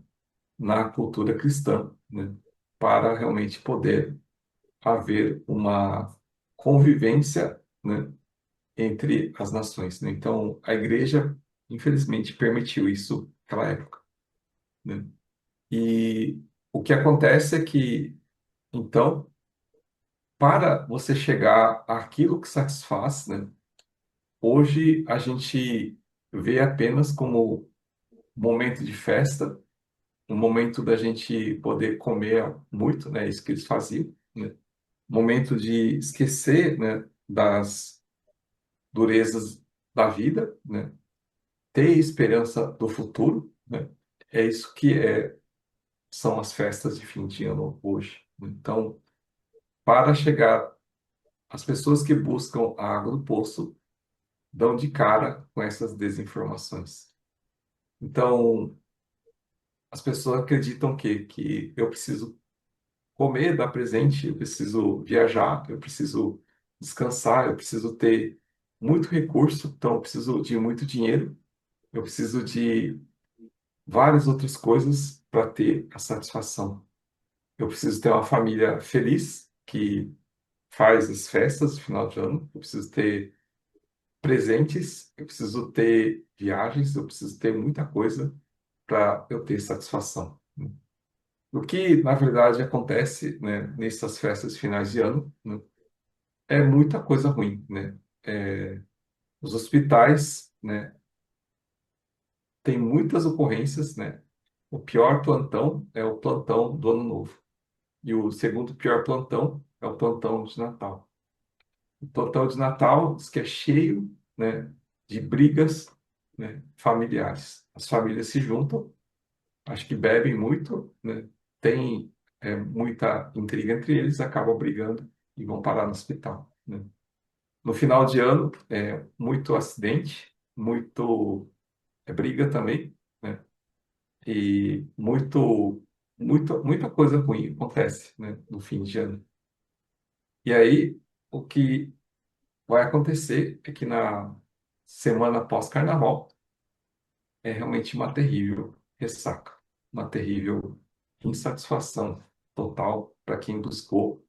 na cultura cristã, né? Para realmente poder haver uma convivência, né, entre as nações, né? Então, a igreja, infelizmente, permitiu isso naquela época, né? E o que acontece é que, então, para você chegar àquilo que satisfaz, né, hoje a gente vê apenas como momento de festa, um momento da gente poder comer muito, né, isso que eles faziam, né? Momento de esquecer, né, das durezas da vida, né? Ter esperança do futuro, né? É isso que são as festas de fim de ano hoje. Então, para chegar, as pessoas que buscam a água do poço dão de cara com essas desinformações. Então, as pessoas acreditam que eu preciso comer, dar presente, eu preciso viajar, eu preciso descansar, eu preciso ter muito recurso, então eu preciso de muito dinheiro, eu preciso de várias outras coisas para ter a satisfação. Eu preciso ter uma família feliz que faz as festas de final de ano, eu preciso ter presentes, eu preciso ter viagens, eu preciso ter muita coisa para eu ter satisfação. O que, na verdade, acontece, né, nessas festas finais de ano, né, é muita coisa ruim, né? Os hospitais, né, têm muitas ocorrências, né? O pior plantão é o plantão do Ano Novo. E o segundo pior plantão é o plantão de Natal. O plantão de Natal diz que é cheio, né, de brigas, né, familiares. As famílias se juntam, acho que bebem muito, né, tem muita intriga entre eles, acabam brigando e vão parar no hospital, né? No final de ano, muito acidente, muito briga também, né? E muita coisa ruim acontece, né, no fim de ano. E aí, o que vai acontecer é que na semana pós-carnaval é realmente uma terrível ressaca, uma terrível insatisfação total para quem buscou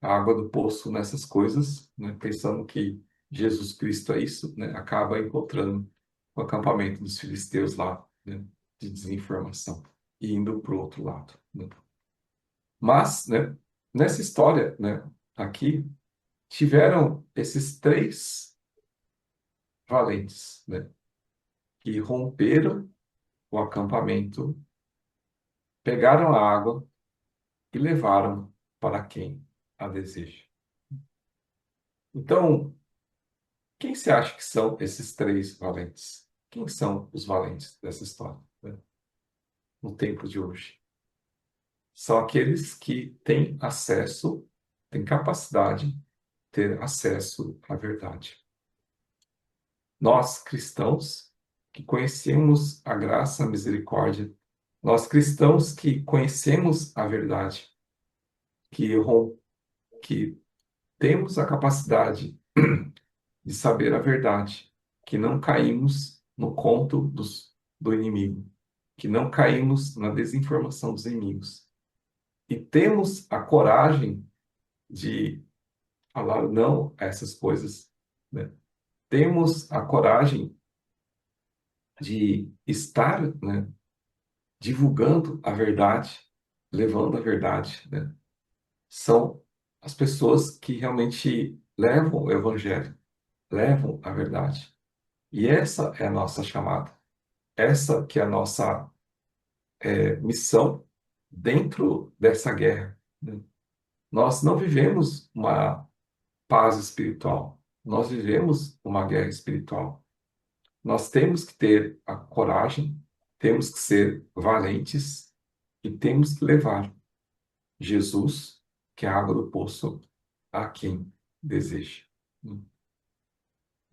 a água do poço nessas coisas, né, pensando que Jesus Cristo é isso, né, acaba encontrando o acampamento dos filisteus lá, né, de desinformação e indo para o outro lado, né. Mas, né, nessa história, né, aqui tiveram esses três valentes, né, que romperam o acampamento, pegaram a água e levaram para quem a deseja. Então, quem você acha que são esses três valentes? Quem são os valentes dessa história, né, no tempo de hoje? São aqueles que têm acesso, têm capacidade de ter acesso à verdade. Nós, cristãos, que conhecemos a graça, a misericórdia, nós, cristãos, que conhecemos a verdade, que, que temos a capacidade de saber a verdade, que não caímos no conto do inimigo, que não caímos na desinformação dos inimigos. E temos a coragem de falar não a essas coisas, né? Temos a coragem de estar, né, divulgando a verdade, levando a verdade, né? São as pessoas que realmente levam o evangelho, levam a verdade. E essa é a nossa chamada. Essa que é a nossa missão dentro dessa guerra, né? Nós não vivemos uma paz espiritual. Nós vivemos uma guerra espiritual. Nós temos que ter a coragem, temos que ser valentes e temos que levar Jesus, que é a água do poço, a quem deseja.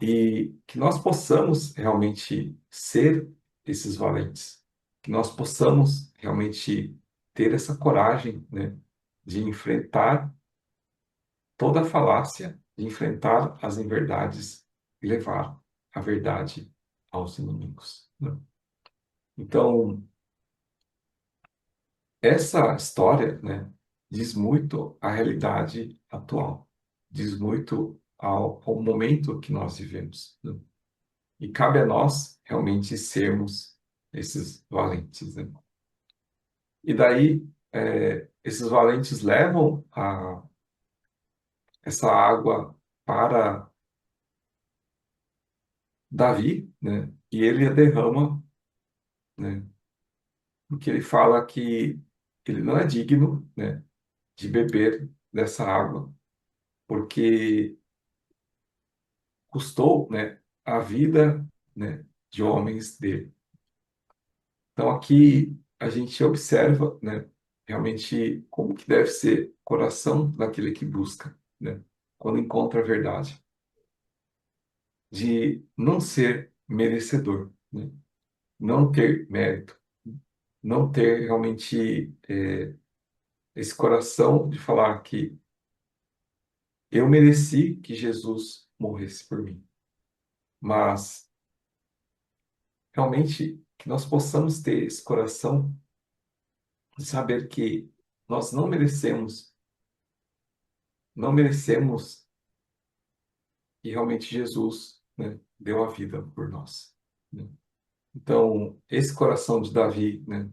E que nós possamos realmente ser esses valentes, que nós possamos realmente ter essa coragem, né, de enfrentar toda a falácia, de enfrentar as inverdades e levar a verdade aos inimigos, né? Então, essa história, né, diz muito a realidade atual, diz muito ao momento que nós vivemos, né? E cabe a nós realmente sermos esses valentes, né? E daí, esses valentes levam essa água para Davi, né? E ele a derrama, né? Porque ele fala que ele não é digno, né, de beber dessa água, porque custou, né, a vida, né, de homens dele. Então aqui a gente observa, né, realmente como que deve ser o coração daquele que busca, né, quando encontra a verdade, de não ser merecedor, né, não ter mérito, não ter realmente esse coração de falar que eu mereci que Jesus morresse por mim, mas realmente que nós possamos ter esse coração de saber que nós não merecemos e realmente Jesus, né, deu a vida por nós, né? Então, esse coração de Davi, né,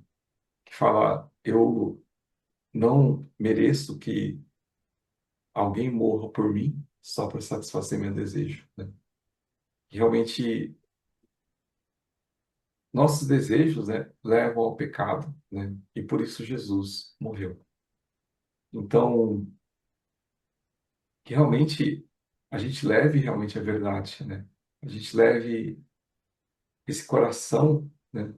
que fala, eu não mereço que alguém morra por mim só para satisfazer meu desejo, né? E realmente nossos desejos, né, levam ao pecado, né? E por isso Jesus morreu. Então, que realmente a gente leve realmente a verdade, né? A gente leve esse coração, né,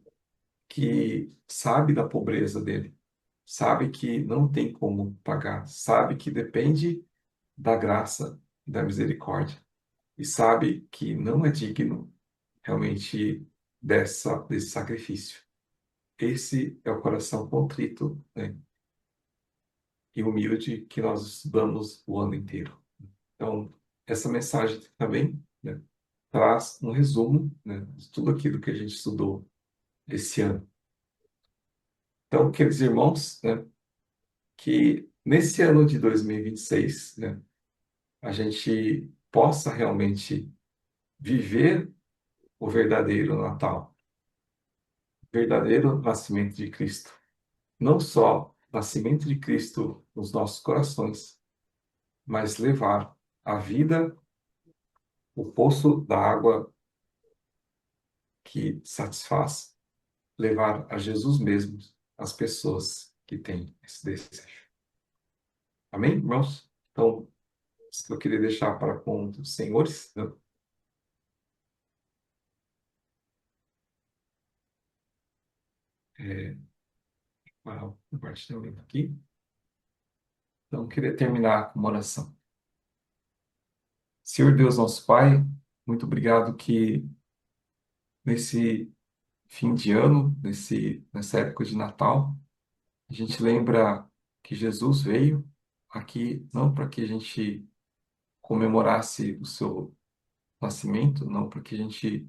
que sabe da pobreza dele, sabe que não tem como pagar, sabe que depende da graça e da misericórdia, e sabe que não é digno realmente desse sacrifício. Esse é o coração contrito, né, e humilde que nós estudamos o ano inteiro. Então, essa mensagem também, né, traz um resumo, né, de tudo aquilo que a gente estudou esse ano. Então, queridos irmãos, né, que nesse ano de 2026, né, a gente possa realmente viver o verdadeiro Natal, o verdadeiro nascimento de Cristo. Não só o nascimento de Cristo nos nossos corações, mas levar a vida, o poço da água que satisfaz, levar a Jesus mesmo as pessoas que têm esse desejo. Amém, irmãos? Então, isso que eu queria deixar para com os senhores, né? É, para o compartilhamento aqui. Então, eu queria terminar com uma oração. Senhor Deus, nosso Pai, Muito obrigado que nesse fim de ano, nessa época de Natal, a gente lembra que Jesus veio aqui não para que a gente comemorasse o seu nascimento, não para que a gente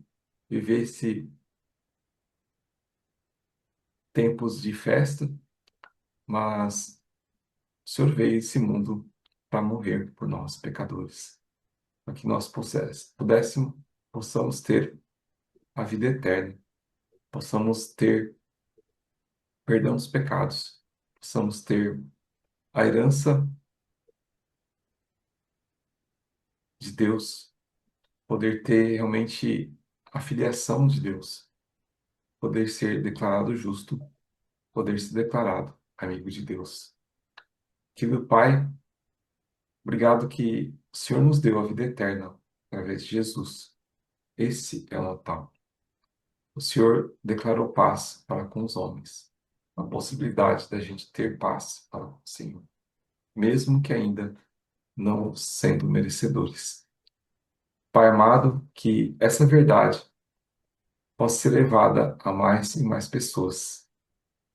vivesse tempos de festa, mas o Senhor veio a esse mundo para morrer por nós, pecadores, para que nós possamos ter a vida eterna, possamos ter perdão dos pecados, possamos ter a herança de Deus, poder ter realmente a filiação de Deus, poder ser declarado justo, poder ser declarado amigo de Deus. Querido Pai, obrigado que o Senhor nos deu a vida eterna através de Jesus. Esse é o Natal. O Senhor declarou paz para com os homens, a possibilidade da gente ter paz para com o Senhor, mesmo que ainda não sendo merecedores. Pai amado, que essa verdade possa ser levada a mais e mais pessoas,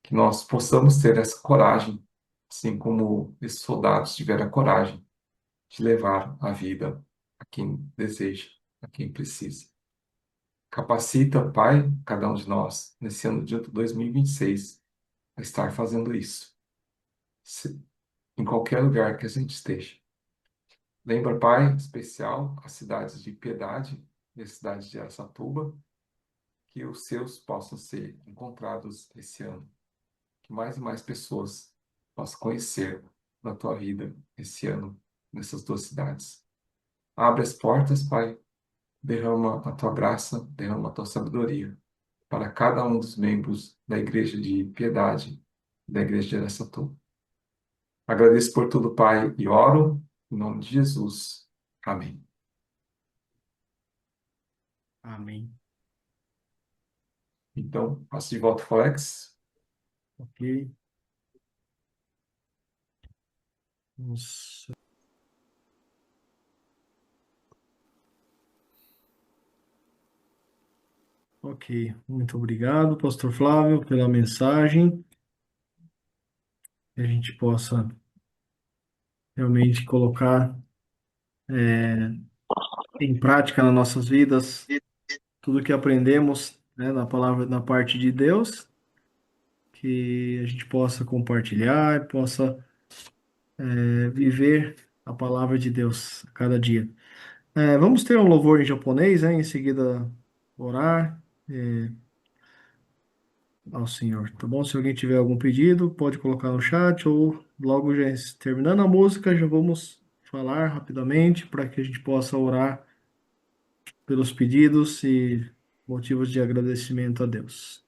que nós possamos ter essa coragem, assim como esses soldados tiveram a coragem de levar a vida a quem deseja, a quem precisa. Capacita, Pai, cada um de nós, nesse ano de 2026, a estar fazendo isso, em qualquer lugar que a gente esteja. Lembra, Pai, em especial, as cidades de Piedade e a cidade de Araçatuba, que os seus possam ser encontrados esse ano. Que mais e mais pessoas possam conhecer da tua vida esse ano nessas duas cidades. Abre as portas, Pai, derrama a tua graça, derrama a tua sabedoria para cada um dos membros da Igreja de Piedade e da Igreja de Araçatuba. Agradeço por tudo, Pai, e oro em nome de Jesus. Amém. Amém. Então, passo de volta para o Alex. Ok. Nossa. Ok, muito obrigado, Pastor Flávio, pela mensagem. Que a gente possa realmente colocar em prática nas nossas vidas tudo que aprendemos, né, na palavra, na parte de Deus, que a gente possa compartilhar, possa viver a palavra de Deus a cada dia. Vamos ter um louvor em japonês, em seguida orar ao Senhor, tá bom? Se alguém tiver algum pedido, pode colocar no chat ou logo já terminando a música, já vamos falar rapidamente para que a gente possa orar pelos pedidos e motivos de agradecimento a Deus.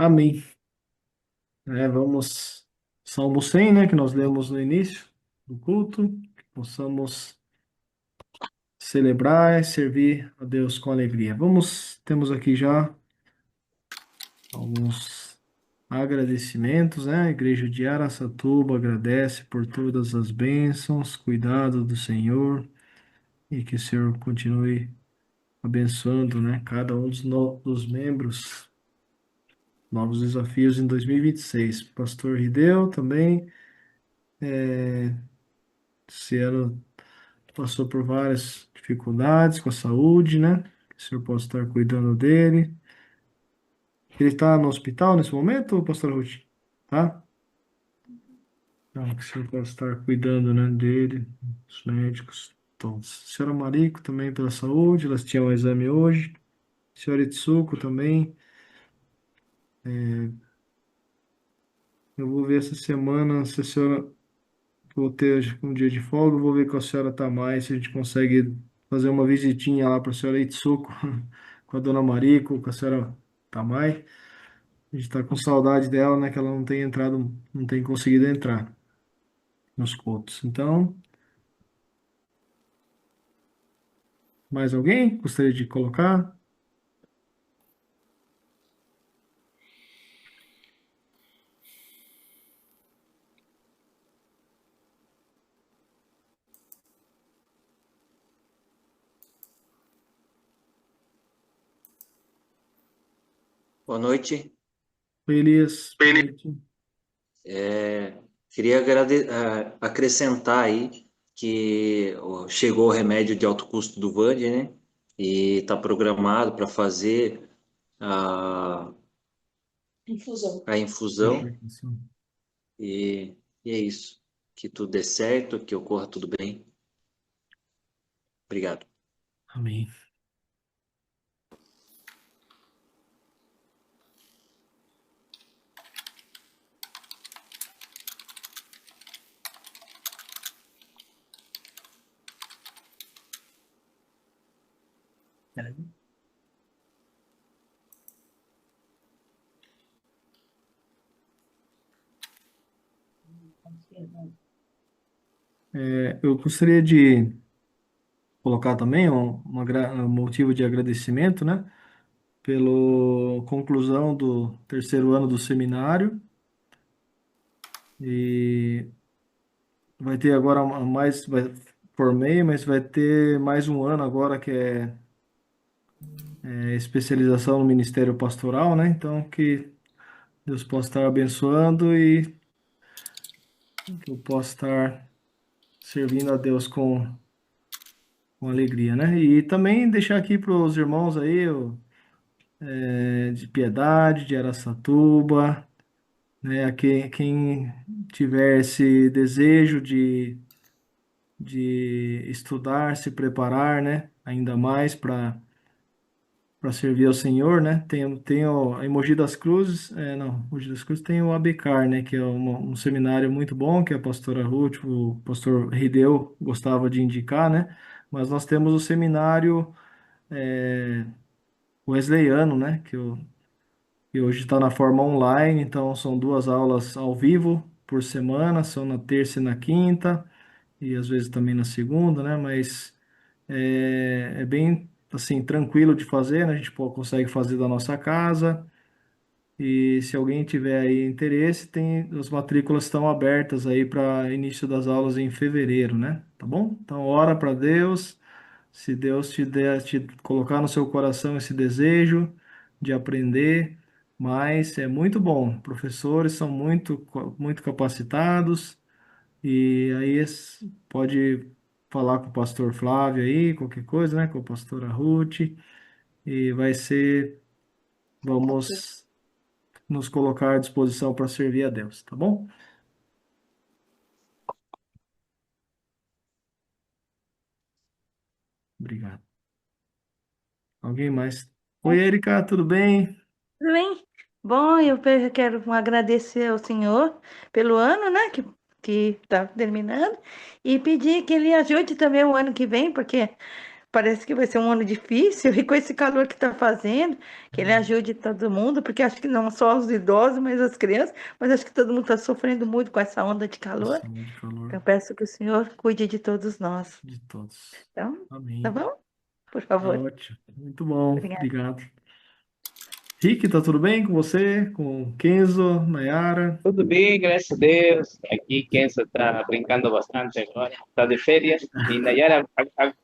Amém. Vamos, Salmo 100, né, que nós lemos no início do culto, que possamos celebrar e servir a Deus com alegria. Temos aqui já alguns agradecimentos, né? A Igreja de Araçatuba agradece por todas as bênçãos, cuidado do Senhor, e que o Senhor continue abençoando, né, cada um dos membros. Novos desafios em 2026. Pastor Rideu também, esse ano passou por várias dificuldades com a saúde, né? Que o Senhor possa estar cuidando dele. Ele está no hospital nesse momento, Pastor Ruth? Tá? Então, que o Senhor possa estar cuidando, né, dele, dos médicos. Então, senhora Marico também pela saúde, elas tinham um exame hoje. Senhora Itsuko também. Eu vou ver essa semana se a senhora vou ter um dia de folga, vou ver com a senhora Tamai se a gente consegue fazer uma visitinha lá para a senhora Itsuko, com a dona Mariko, com a senhora Tamai. A gente está com saudade dela, né? Que ela não tem entrado, não tem conseguido entrar nos cultos. Então, mais alguém gostaria de colocar? Boa noite. Oi, Elias. Boa noite. Queria acrescentar aí que chegou o remédio de alto custo do Vande, né? E está programado para fazer a infusão. E é isso. Que tudo dê certo, que ocorra tudo bem. Obrigado. Amém. Eu gostaria de colocar também um motivo de agradecimento, né? Pela conclusão do terceiro ano do seminário. E vai ter agora formei, mas vai ter mais um ano agora que é especialização no Ministério Pastoral, né? Então, que Deus possa estar abençoando e que eu possa estar servindo a Deus com alegria, né? E também deixar aqui para os irmãos aí, de Piedade, de Araçatuba, né? Quem tiver esse desejo de estudar, se preparar, né? Ainda mais para servir ao Senhor, né? Tem a em Mogi das Cruzes, não, Mogi das Cruzes tem o ABCAR, né? Que é um seminário muito bom, que a pastora Ruth, o pastor Rideu gostava de indicar, né? Mas nós temos o seminário wesleyano, né? Que hoje está na forma online, então são duas aulas ao vivo por semana, são na terça e na quinta, e às vezes também na segunda, né? Mas é bem assim tranquilo de fazer, né? A gente consegue fazer da nossa casa. E se alguém tiver aí interesse, as matrículas estão abertas aí para início das aulas em fevereiro, né? Tá bom? Então ora para Deus, se Deus te colocar no seu coração esse desejo de aprender, mas é muito bom. Professores são muito capacitados. E aí pode falar com o pastor Flávio aí, qualquer coisa, né? Com a pastora Ruth. E vamos nos colocar à disposição para servir a Deus, tá bom? Obrigado. Alguém mais? Oi, Erika, tudo bem? Tudo bem? Bom, quero agradecer ao Senhor pelo ano, né, que está terminando, e pedir que Ele ajude também o ano que vem, porque parece que vai ser um ano difícil, e com esse calor que está fazendo, que ele ajude todo mundo, porque acho que não só os idosos, mas as crianças, mas acho que todo mundo está sofrendo muito com essa onda de calor. Essa onda de calor Então, peço que o Senhor cuide de todos nós. de todos. Então, tá Amém. bom? Por Tá favor. ótimo. Muito bom. Obrigada. Obrigado. Rick, tá tudo bem com você? Com o Kenzo, Nayara? Tudo bem, graças a Deus. Aqui Kenzo está brincando bastante agora. Está de férias. E Nayara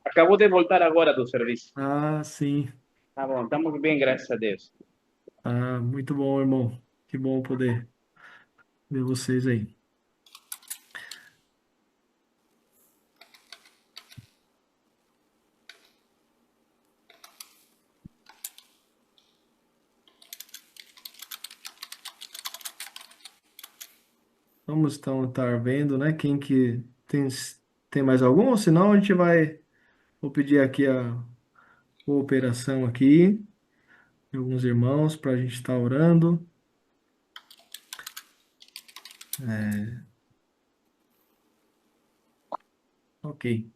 acabou de voltar agora do serviço. Ah, sim. Tá bom, estamos bem, graças a Deus. Ah, muito bom, irmão. Que bom poder ver vocês aí. Vamos então estar vendo, né? Quem que tem mais algum? Ou senão a gente vou pedir aqui a cooperação aqui de alguns irmãos para a gente estar orando. Ok.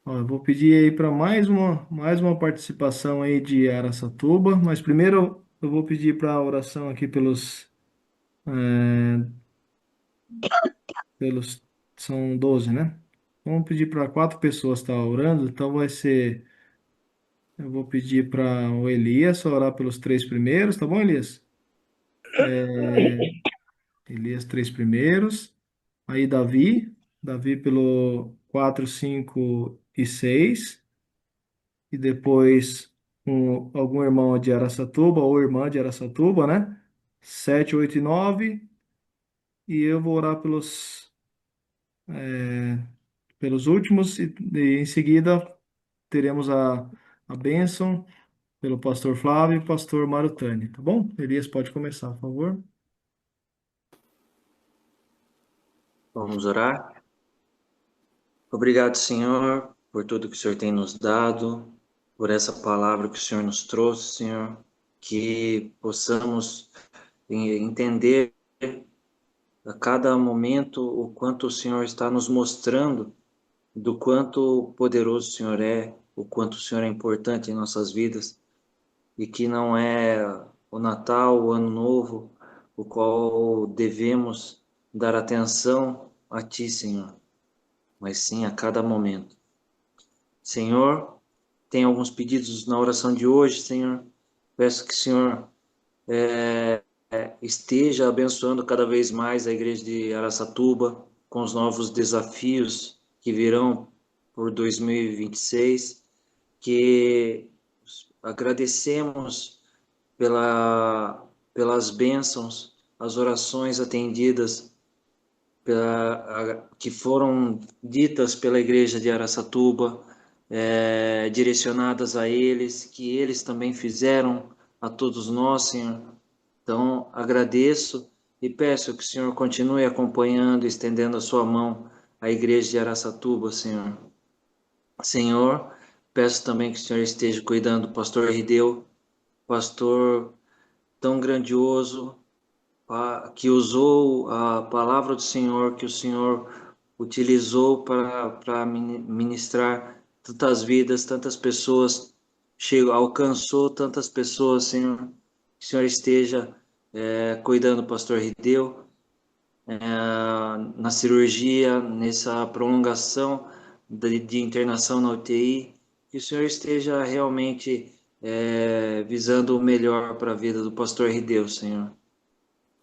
Ó, eu vou pedir aí para mais uma participação aí de Araçatuba, mas primeiro eu vou pedir para a oração aqui eh, pelos são 12, né? Vamos pedir para 4 pessoas estar orando, então eu vou pedir para o Elias orar pelos 3 primeiros, tá bom, Elias? Elias, 3 primeiros. Aí Davi pelo 4, 5 e 6. E depois algum irmão de Araçatuba ou irmã de Araçatuba, né? 7, 8 e 9. E eu vou orar pelos últimos. E em seguida teremos a bênção pelo pastor Flávio e pastor Marutani, tá bom? Elias, pode começar, por favor. Vamos orar? Obrigado, Senhor, por tudo que o Senhor tem nos dado, por essa palavra que o Senhor nos trouxe, Senhor, que possamos entender a cada momento o quanto o Senhor está nos mostrando do quanto poderoso o Senhor é, o quanto o Senhor é importante em nossas vidas, e que não é o Natal, o Ano Novo, o qual devemos dar atenção a Ti, Senhor, mas sim a cada momento. Senhor, tem alguns pedidos na oração de hoje, Senhor. Peço que o Senhor esteja abençoando cada vez mais a igreja de Araçatuba com os novos desafios que virão por 2026, que agradecemos pelas bênçãos, as orações atendidas, que foram ditas pela igreja de Araçatuba, direcionadas a eles, que eles também fizeram a todos nós, Senhor. Então, agradeço e peço que o Senhor continue acompanhando, estendendo a sua mão à igreja de Araçatuba, Senhor. Senhor, peço também que o Senhor esteja cuidando do pastor Rideu, pastor tão grandioso, que usou a palavra do Senhor, que o Senhor utilizou para ministrar tantas vidas, tantas pessoas, alcançou tantas pessoas, Senhor. Que o Senhor esteja cuidando do pastor Rideu, na cirurgia, nessa prolongação de internação na UTI, que o Senhor esteja realmente visando o melhor para a vida do pastor Rideu, Senhor.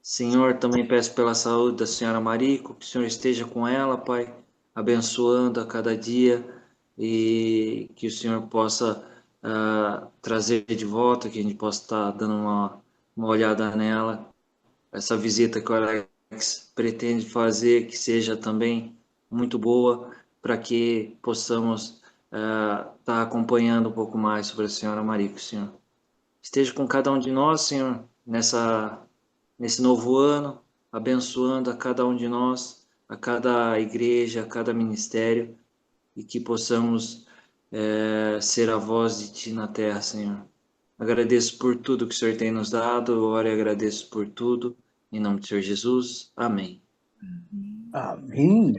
Senhor, também peço pela saúde da senhora Marico, que o Senhor esteja com ela, Pai, abençoando a cada dia, e que o Senhor possa trazer de volta, que a gente possa estar dando uma olhada nela. Essa visita que o Alex pretende fazer, que seja também muito boa, para que possamos estar acompanhando um pouco mais sobre a senhora Marico, Senhor. Esteja com cada um de nós, Senhor, nesse novo ano, abençoando a cada um de nós, a cada igreja, a cada ministério, e que possamos ser a voz de Ti na terra, Senhor. Agradeço por tudo que o Senhor tem nos dado, oro e agradeço por tudo, em nome do Senhor Jesus. Amém. Amém.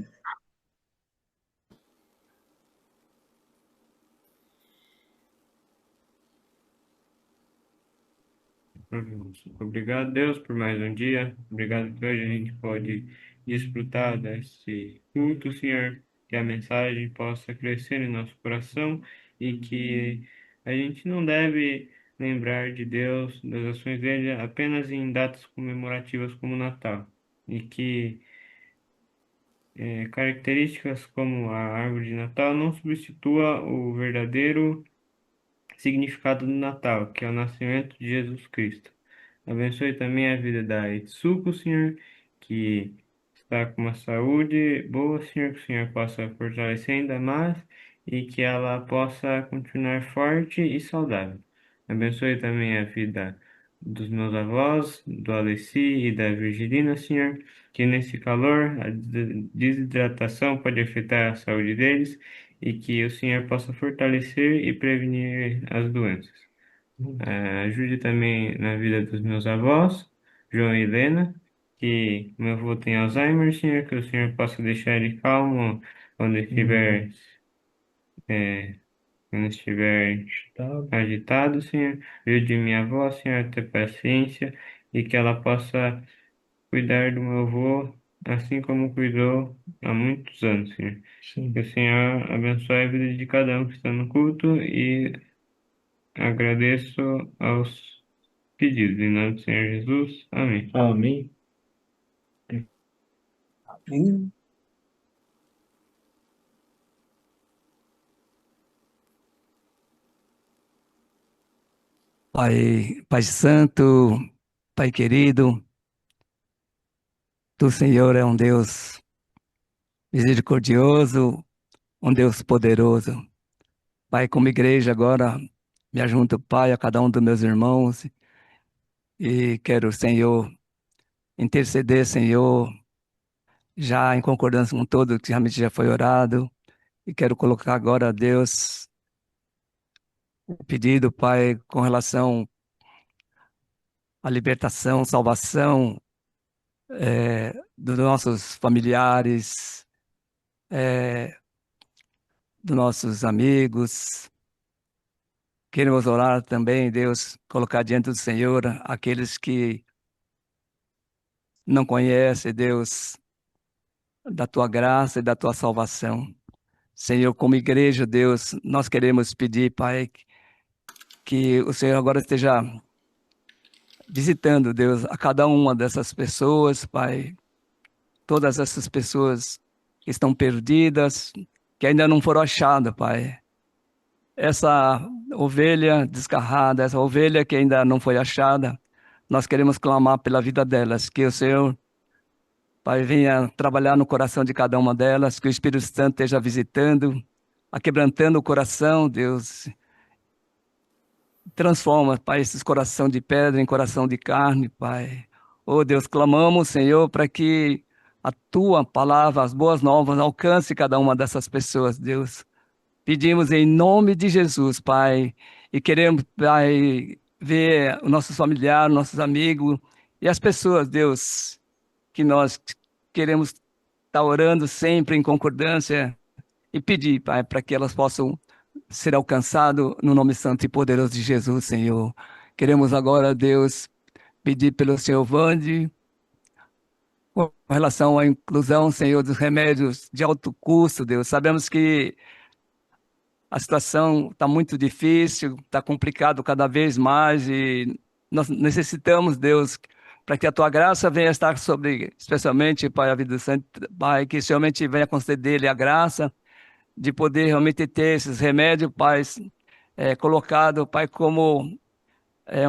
Obrigado, Deus, por mais um dia. Obrigado que hoje a gente pode desfrutar desse culto, Senhor, que a mensagem possa crescer em nosso coração e que a gente não deve lembrar de Deus, das ações dele, apenas em datas comemorativas como o Natal. E que características como a árvore de Natal não substitua o verdadeiro significado do Natal, que é o nascimento de Jesus Cristo. Abençoe também a vida da Itsuko, Senhor, que está com uma saúde boa, Senhor, que o Senhor possa fortalecer ainda mais e que ela possa continuar forte e saudável. Abençoe também a vida dos meus avós, do Alessi e da Virgilina, Senhor, que nesse calor a desidratação pode afetar a saúde deles e que o Senhor possa fortalecer e prevenir as doenças. Ajude também na vida dos meus avós, João e Helena, que meu avô tem Alzheimer, Senhor, que o Senhor possa deixar ele calmo quando estiver, é, quando estiver agitado, Senhor. Ajude minha avó, Senhor, a ter paciência e que ela possa cuidar do meu avô assim como cuidou há muitos anos, Senhor. Que o Senhor abençoe a vida de cada um que está no culto e agradeço aos pedidos. Em nome do Senhor Jesus. Amém. Amém. Amém. Pai Santo, Pai querido, tu, Senhor, é um Deus misericordioso, um Deus poderoso. Pai, como igreja agora, me ajunto, Pai, a cada um dos meus irmãos e quero, Senhor, interceder, Senhor, já em concordância com tudo que realmente já foi orado e quero colocar agora, Deus, o pedido, Pai, com relação à libertação, salvação dos nossos familiares, dos nossos amigos. Queremos orar também, Deus, colocar diante do Senhor aqueles que não conhecem, Deus, da tua graça e da tua salvação. Senhor, como igreja, Deus, nós queremos pedir, Pai, que o Senhor agora esteja visitando, Deus, a cada uma dessas pessoas, Pai, todas essas pessoas que estão perdidas, que ainda não foram achadas, Pai. Essa ovelha desgarrada, essa ovelha que ainda não foi achada, nós queremos clamar pela vida delas, que o Senhor, Pai, venha trabalhar no coração de cada uma delas, que o Espírito Santo esteja visitando, aquebrantando o coração, Deus. Transforma, Pai, esses coração de pedra em coração de carne, Pai. Oh, Deus, clamamos, Senhor, para que a tua palavra, as boas novas, alcance cada uma dessas pessoas, Deus. Pedimos em nome de Jesus, Pai, e queremos, Pai, ver os nossos familiares, nossos amigos e as pessoas, Deus, que nós queremos estar orando sempre em concordância e pedir, Pai, para que elas possam ser alcançadas no nome santo e poderoso de Jesus, Senhor. Queremos agora, Deus, pedir pelo Senhor Vande, com relação à inclusão, Senhor, dos remédios de alto custo, Deus. Sabemos que a situação está muito difícil, está complicado cada vez mais e nós necessitamos, Deus, para que a tua graça venha estar sobre, especialmente, Pai, a vida do Santo, Pai, que realmente venha conceder-lhe a graça de poder realmente ter esses remédios, Pai, colocado, Pai, como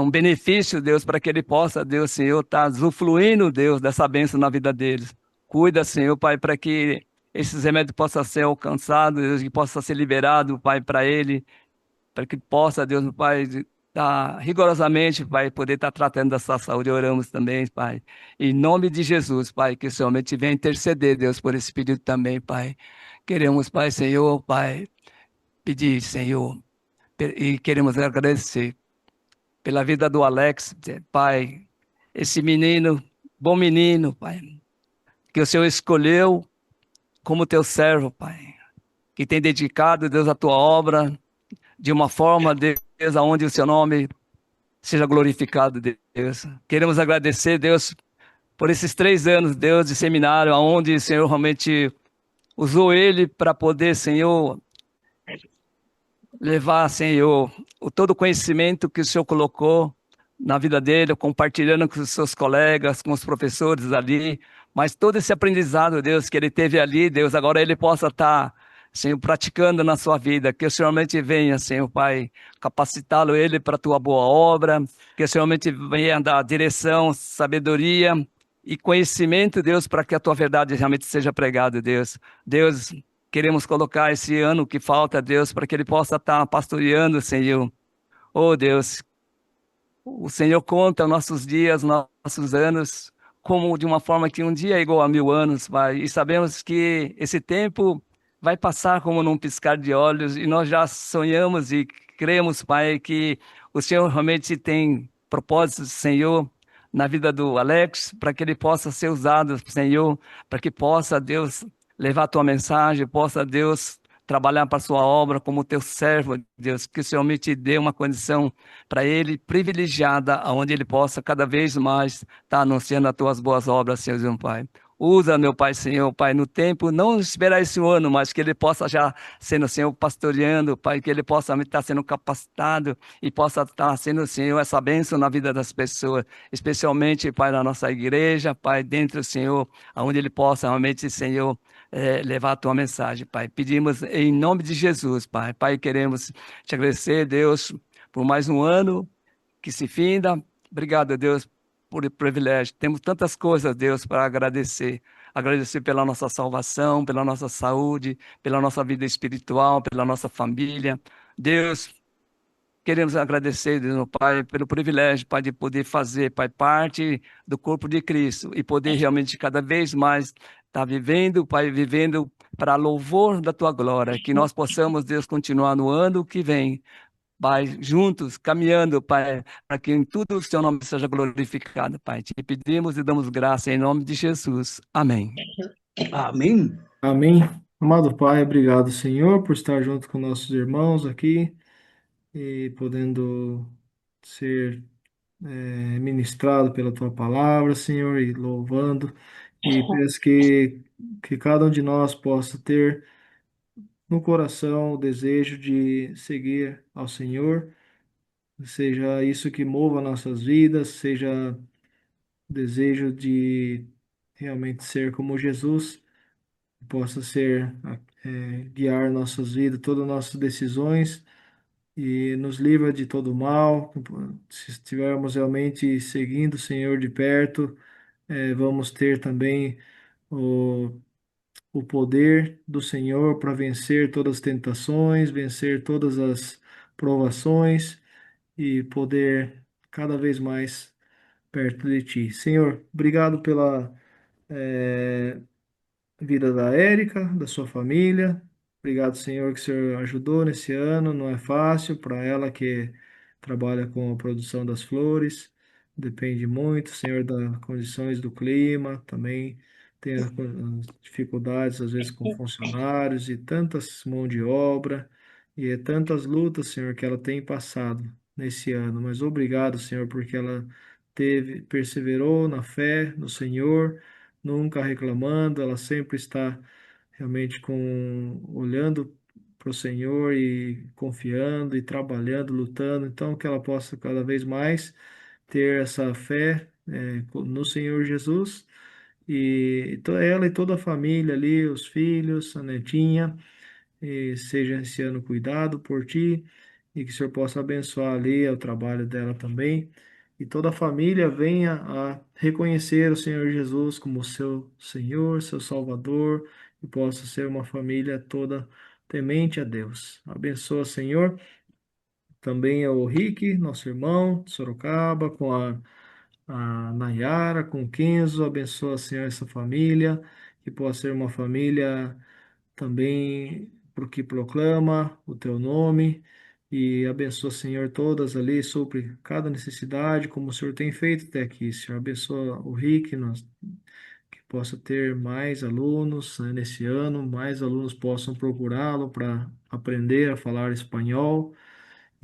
um benefício, Deus, para que ele possa, Deus, Senhor, estar usufruindo, Deus, dessa bênção na vida deles. Cuida, Senhor, Pai, para que esses remédios possam ser alcançados, Deus, que possa ser liberado, Pai, para ele, para que possa, Deus, Pai, rigorosamente, Pai, poder estar tratando dessa saúde. Oramos também, Pai, em nome de Jesus, Pai, que o Senhor realmente venha interceder, Deus, por esse pedido também, Pai. Queremos, Pai, Senhor, Pai, pedir, Senhor, e queremos agradecer pela vida do Alex, Pai, esse menino, bom menino, Pai, que o Senhor escolheu como teu servo, Pai, que tem dedicado, Deus, a tua obra de uma forma, Deus, aonde o seu nome seja glorificado, Deus. Queremos agradecer, Deus, por esses 3 anos, Deus, de seminário, onde o Senhor realmente usou ele para poder, Senhor, levar, Senhor, todo o conhecimento que o Senhor colocou na vida dele, compartilhando com os seus colegas, com os professores ali, mas todo esse aprendizado, Deus, que ele teve ali, Deus, agora ele possa estar, Senhor, praticando na sua vida, que o Senhor realmente venha, Senhor, Pai, capacitá-lo ele para a tua boa obra, que o Senhor realmente venha dar direção, sabedoria e conhecimento, Deus, para que a tua verdade realmente seja pregada, Deus. Deus, queremos colocar esse ano que falta, Deus, para que ele possa estar pastoreando, Senhor. Oh, Deus, o Senhor conta nossos dias, nossos anos, como de uma forma que um dia é igual a 1000 anos, Pai. E sabemos que esse tempo vai passar como num piscar de olhos, e nós já sonhamos e cremos, Pai, que o Senhor realmente tem propósitos, Senhor, na vida do Alex, para que ele possa ser usado, Senhor, para que possa, Deus, levar a tua mensagem, possa, Deus, trabalhar para a sua obra como teu servo, Deus, que o Senhor me te dê uma condição para ele privilegiada, aonde ele possa cada vez mais estar anunciando as tuas boas obras, Senhor meu Pai. Usa, meu Pai, Senhor, Pai, no tempo, não esperar esse ano, mas que ele possa já sendo, Senhor, pastoreando, Pai, que ele possa estar sendo capacitado e possa estar sendo, Senhor, essa bênção na vida das pessoas, especialmente, Pai, na nossa igreja, Pai, dentro, Senhor, aonde ele possa realmente, Senhor, levar a tua mensagem, Pai. Pedimos em nome de Jesus, Pai. Pai, queremos te agradecer, Deus, por mais um ano que se finda. Obrigado, Deus, por privilégio. Temos tantas coisas, Deus, para agradecer. Agradecer pela nossa salvação, pela nossa saúde, pela nossa vida espiritual, pela nossa família. Deus, queremos agradecer, Deus, meu Pai, pelo privilégio, Pai, de poder fazer, Pai, parte do corpo de Cristo e poder realmente cada vez mais estar vivendo, Pai, vivendo para louvor da Tua glória. Que nós possamos, Deus, continuar no ano que vem, Pai, juntos, caminhando, Pai, para que em tudo o Seu nome seja glorificado, Pai. Te pedimos e damos graça em nome de Jesus. Amém. Amém. Amém. Amado Pai, obrigado, Senhor, por estar junto com nossos irmãos aqui e podendo ser ministrado pela tua palavra, Senhor, e louvando. E peço que cada um de nós possa ter no coração o desejo de seguir ao Senhor, seja isso que mova nossas vidas, seja o desejo de realmente ser como Jesus, possa ser guiar nossas vidas, todas as nossas decisões e nos livra de todo mal. Se estivermos realmente seguindo o Senhor de perto, vamos ter também o poder do Senhor para vencer todas as tentações, vencer todas as provações e poder cada vez mais perto de Ti. Senhor, obrigado pela vida da Érica, da sua família. Obrigado, Senhor, que o Senhor ajudou nesse ano. Não é fácil para ela que trabalha com a produção das flores. Depende muito, Senhor, das condições do clima. Também tem as dificuldades, às vezes, com funcionários e tantas mão de obra e tantas lutas, Senhor, que ela tem passado nesse ano. Mas obrigado, Senhor, porque ela perseverou na fé no Senhor, nunca reclamando, ela sempre está realmente olhando para o Senhor e confiando e trabalhando, lutando, então que ela possa cada vez mais ter essa fé no Senhor Jesus e ela e toda a família ali, os filhos, a netinha, e seja esse ano cuidado por ti e que o Senhor possa abençoar ali o trabalho dela também e toda a família venha a reconhecer o Senhor Jesus como seu Senhor, seu Salvador e possa ser uma família toda temente a Deus. Abençoa, Senhor, também o Rick, nosso irmão de Sorocaba, com a Nayara, com o Kenzo, abençoa, Senhor, essa família, que possa ser uma família também para o que proclama o teu nome e abençoa, Senhor, todas ali, supre cada necessidade, como o Senhor tem feito até aqui, Senhor. Abençoa o Rick, que possa ter mais alunos, né, nesse ano, mais alunos possam procurá-lo para aprender a falar espanhol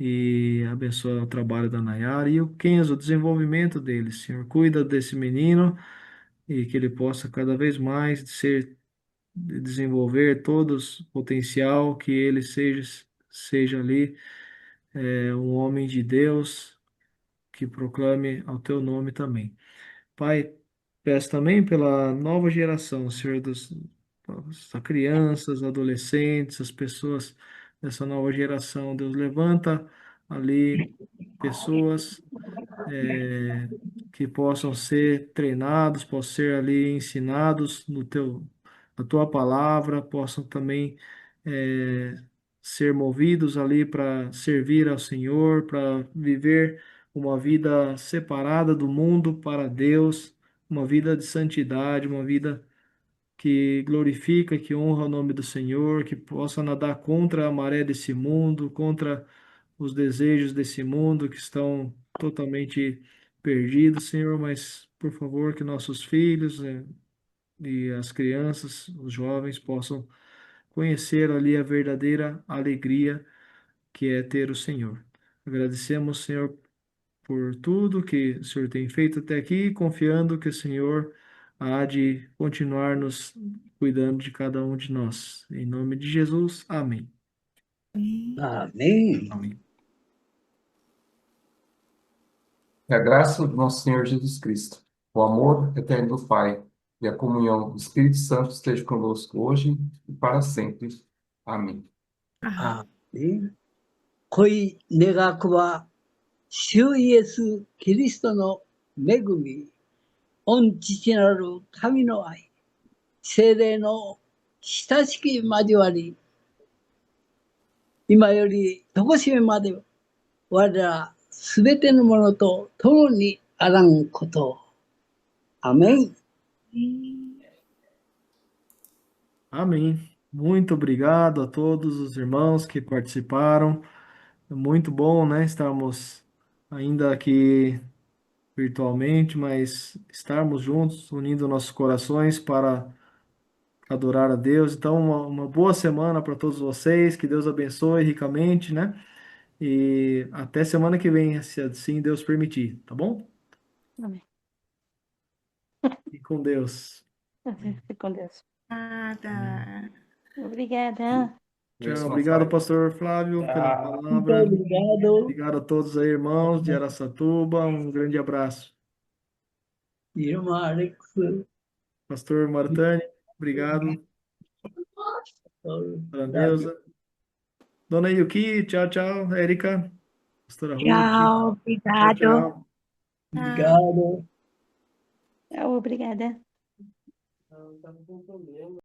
e abençoa o trabalho da Nayara e o Kenzo, o desenvolvimento dele, Senhor. Cuida desse menino e que ele possa cada vez mais desenvolver todo o potencial, que ele seja ali um homem de Deus que proclame ao teu nome também. Pai, peço também pela nova geração, Senhor, das crianças, adolescentes, as pessoas dessa nova geração. Deus, levanta ali pessoas que possam ser treinados, possam ser ali ensinados na tua palavra, possam também ser movidos ali para servir ao Senhor, para viver uma vida separada do mundo para Deus, uma vida de santidade, uma vida que glorifica, que honra o nome do Senhor, que possa nadar contra a maré desse mundo, contra os desejos desse mundo que estão totalmente perdidos, Senhor, mas por favor que nossos filhos e as crianças, os jovens possam conhecer ali a verdadeira alegria que é ter o Senhor. Agradecemos, Senhor, por tudo que o Senhor tem feito até aqui, confiando que o Senhor há de continuar nos cuidando de cada um de nós. Em nome de Jesus, amém. Amém. Amém. Que a graça do nosso Senhor Jesus Cristo, o amor eterno do Pai e a comunhão do Espírito Santo esteja conosco hoje e para sempre. Amém. 아멘. 거의 내가 그와 주 예수 그리스도의 恵み、御父なる神の愛、聖霊の親しき交わり、今より常しめまで我らすべてのものと共にあらんことを。アメン。 Amém. Muito obrigado a todos os irmãos que participaram. É muito bom, né? Estarmos ainda aqui virtualmente, mas estarmos juntos, unindo nossos corações para adorar a Deus. Então, uma boa semana para todos vocês. Que Deus abençoe ricamente, né? E até semana que vem, se assim Deus permitir, tá bom? Amém. E com Deus. Fique com Deus. Nada. Obrigada. Tchau. Obrigado, pastor Flávio, pela Muito palavra. obrigado, Obrigado a todos aí, irmãos de Araçatuba. Um grande abraço. irmã Alex. Pastor Martani, obrigado. Dona Neuza. Dona Yuki, tchau, tchau. Érica, pastora Ruth. Tchau, Tchau, obrigado. tchau. Obrigado. Obrigada.